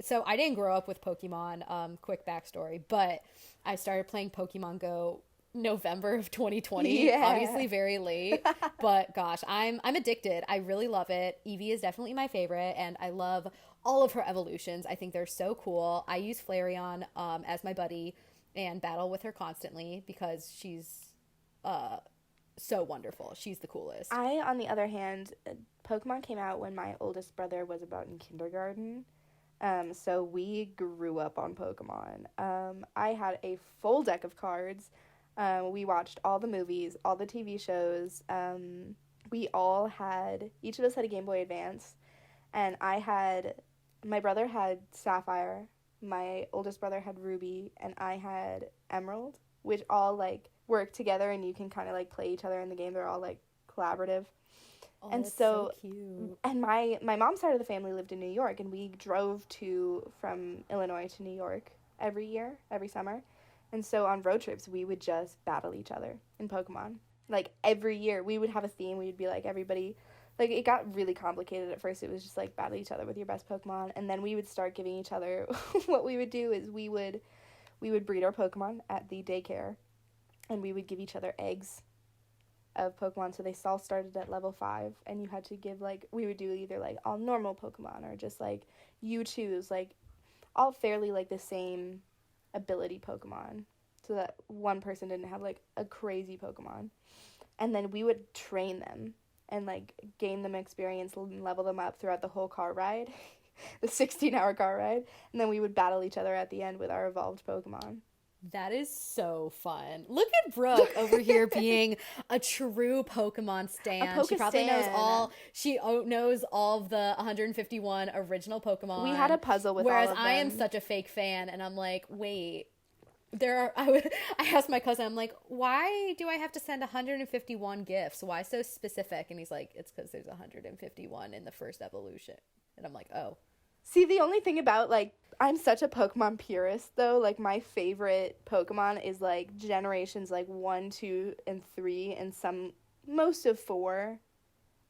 So I didn't grow up with Pokemon, quick backstory, but I started playing Pokemon Go November of 2020. Yeah. Obviously very late, but gosh, I'm addicted. I really love it. Eevee is definitely my favorite, and I love all of her evolutions. I think they're so cool. I use Flareon as my buddy and battle with her constantly because she's so wonderful. She's the coolest. On the other hand, Pokemon came out when my oldest brother was about in kindergarten. So we grew up on Pokemon. I had a full deck of cards. We watched all the movies, all the TV shows. Each of us had a Game Boy Advance, and my brother had Sapphire, my oldest brother had Ruby, and I had Emerald, which all like work together and you can kind of like play each other in the game. They're all like collaborative. Oh, And that's so so cute. and my mom's side of the family lived in New York, and we drove to from Illinois to New York every year, every summer. And so on road trips, we would just battle each other in Pokemon. Like every year, we would have a theme. We would be like everybody, like it got really complicated at first. It was just like battle each other with your best Pokemon, and then we would start giving each other. What we would do is we would breed our Pokemon at the daycare, and we would give each other eggs of Pokemon. So they all started at level 5, and you had to give like we would do either like all normal Pokemon or just like you choose like all fairly like the same ability Pokemon, so that one person didn't have like a crazy Pokemon, and then we would train them and like gain them experience and level them up throughout the whole car ride, the 16-hour car ride, and then we would battle each other at the end with our evolved Pokemon. That is so fun. Look at Brooke over here being a true Pokemon stan. She probably knows knows all of the 151 original Pokemon. We had a puzzle with whereas all of them. I am such a fake fan, and I'm like, wait, I asked my cousin, I'm like, why do I have to send 151 gifts? Why so specific? And he's like, it's because there's 151 in the first evolution. And I'm like, oh. See, the only thing about, like, I'm such a Pokemon purist, though. Like, my favorite Pokemon is, like, generations, like, 1, 2, and 3, and most of 4,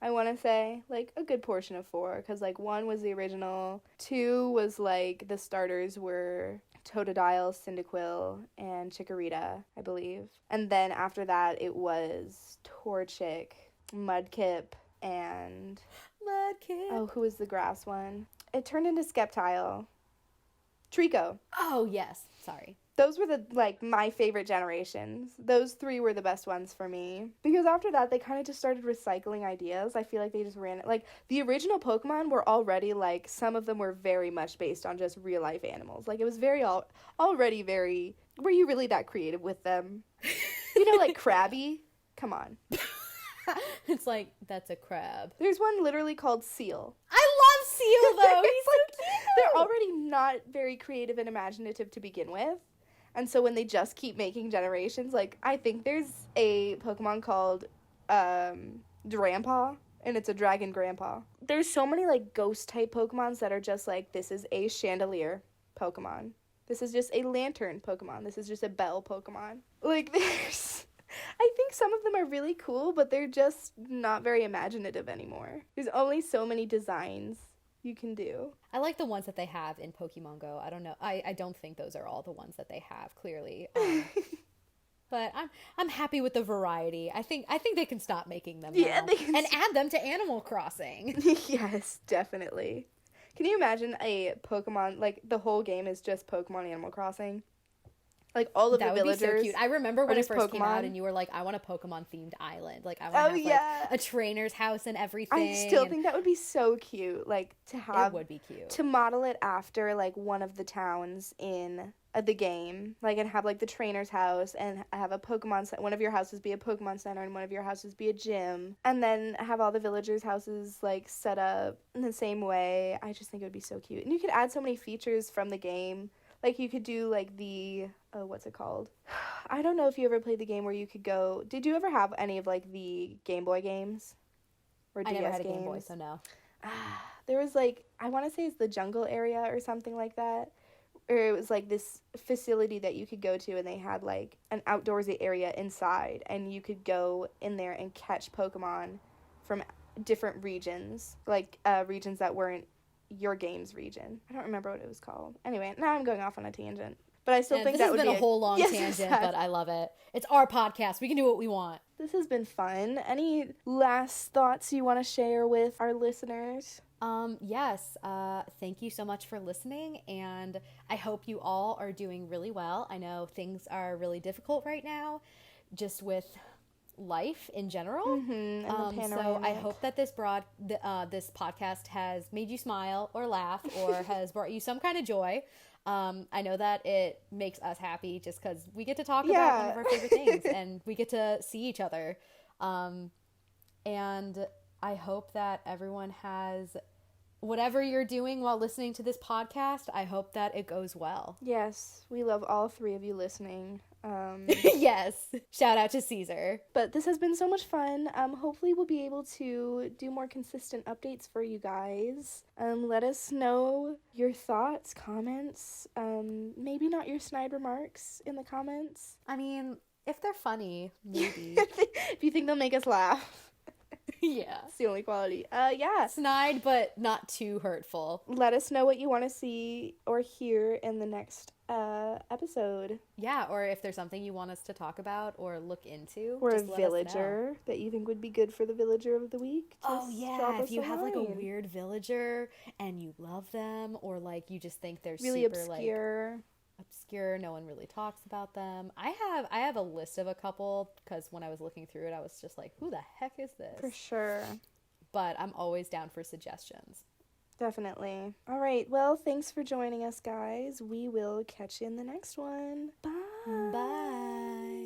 I want to say. Like, a good portion of 4, because, like, 1 was the original, 2 was, like, the starters were Totodile, Cyndaquil, and Chikorita, I believe. And then after that, it was Torchic, Mudkip, and... Mudkip. Oh, who was the grass one? It turned into Sceptile. Trico. Oh, yes. Sorry. Those were my favorite generations. Those 3 were the best ones for me. Because after that, they kind of just started recycling ideas. I feel like they just ran it. Like, the original Pokemon were already, like, some of them were very much based on just real-life animals. Like, it was already very... Were you really that creative with them? You know, like, Krabby? Come on. It's like, that's a crab. There's one literally called Seal. I love Seal, though. He's so cute. They're already not very creative and imaginative to begin with. And so when they just keep making generations, like, I think there's a Pokemon called Drampa, and it's a dragon grandpa. There's so many, like, ghost-type Pokemons that are just like, this is a chandelier Pokemon. This is just a lantern Pokemon. This is just a bell Pokemon. Like, I think some of them are really cool, but they're just not very imaginative anymore. There's only so many designs you can do. I like the ones that they have in Pokemon Go. I don't know. I don't think those are all the ones that they have, clearly. But I'm happy with the variety. I think they can stop making them now and add them to Animal Crossing. Yes, definitely. Can you imagine a Pokemon, like, the whole game is just Pokemon Animal Crossing? Like, all of the villagers. That would be so cute. I remember when it first came out and you were like, I want a Pokemon-themed island. Like, I want to have, like, a trainer's house and everything. I still think that would be so cute. Like, to have... It would be cute. To model it after, like, one of the towns in the game. Like, and have, like, the trainer's house and have a Pokemon... One of your houses be a Pokemon Center and one of your houses be a gym. And then have all the villagers' houses, like, set up in the same way. I just think it would be so cute. And you could add so many features from the game. Like, you could do, like, what's it called? I don't know if you ever played the game where you could go... Did you ever have any of, like, the Game Boy games? Or DS I never had a games? Game Boy, so no. There was, like, I want to say it's the jungle area or something like that. Or it was, like, this facility that you could go to, and they had, like, an outdoorsy area inside. And you could go in there and catch Pokemon from different regions. Like, regions that weren't your game's region. I don't remember what it was called. Anyway, now I'm going off on a tangent. But I still think that would be... This has been a whole long tangent, but I love it. It's our podcast. We can do what we want. This has been fun. Any last thoughts you want to share with our listeners? Yes. Thank you so much for listening, and I hope you all are doing really well. I know things are really difficult right now, just with life in general. And the So I panoramic. hope that this podcast has made you smile or laugh or has brought you some kind of joy. I know that it makes us happy just because we get to talk about one of our favorite things and we get to see each other. And I hope that everyone has whatever you're doing while listening to this podcast. I hope that it goes well. Yes, we love all three of you listening. Yes. Shout out to Caesar. But this has been so much fun. Hopefully we'll be able to do more consistent updates for you guys. Let us know your thoughts, comments, maybe not your snide remarks in the comments. I mean, if they're funny, maybe. If you think they'll make us laugh. Yeah. It's the only quality. Yeah. Snide, but not too hurtful. Let us know what you want to see or hear in the next episode. Yeah, or if there's something you want us to talk about or look into. Or a just let us know. villager that you think would be good for the villager of the week. Oh, Just yeah. drop If us you have like a line. weird villager and you love them, or like you just think they're Really super obscure. obscure, no one really talks about them. I have a list of a couple because when I was looking through it, I was just like, who the heck is this? For sure. But I'm always down for suggestions. Definitely. All right. Well, thanks for joining us, guys. We will catch you in the next one. Bye. Bye.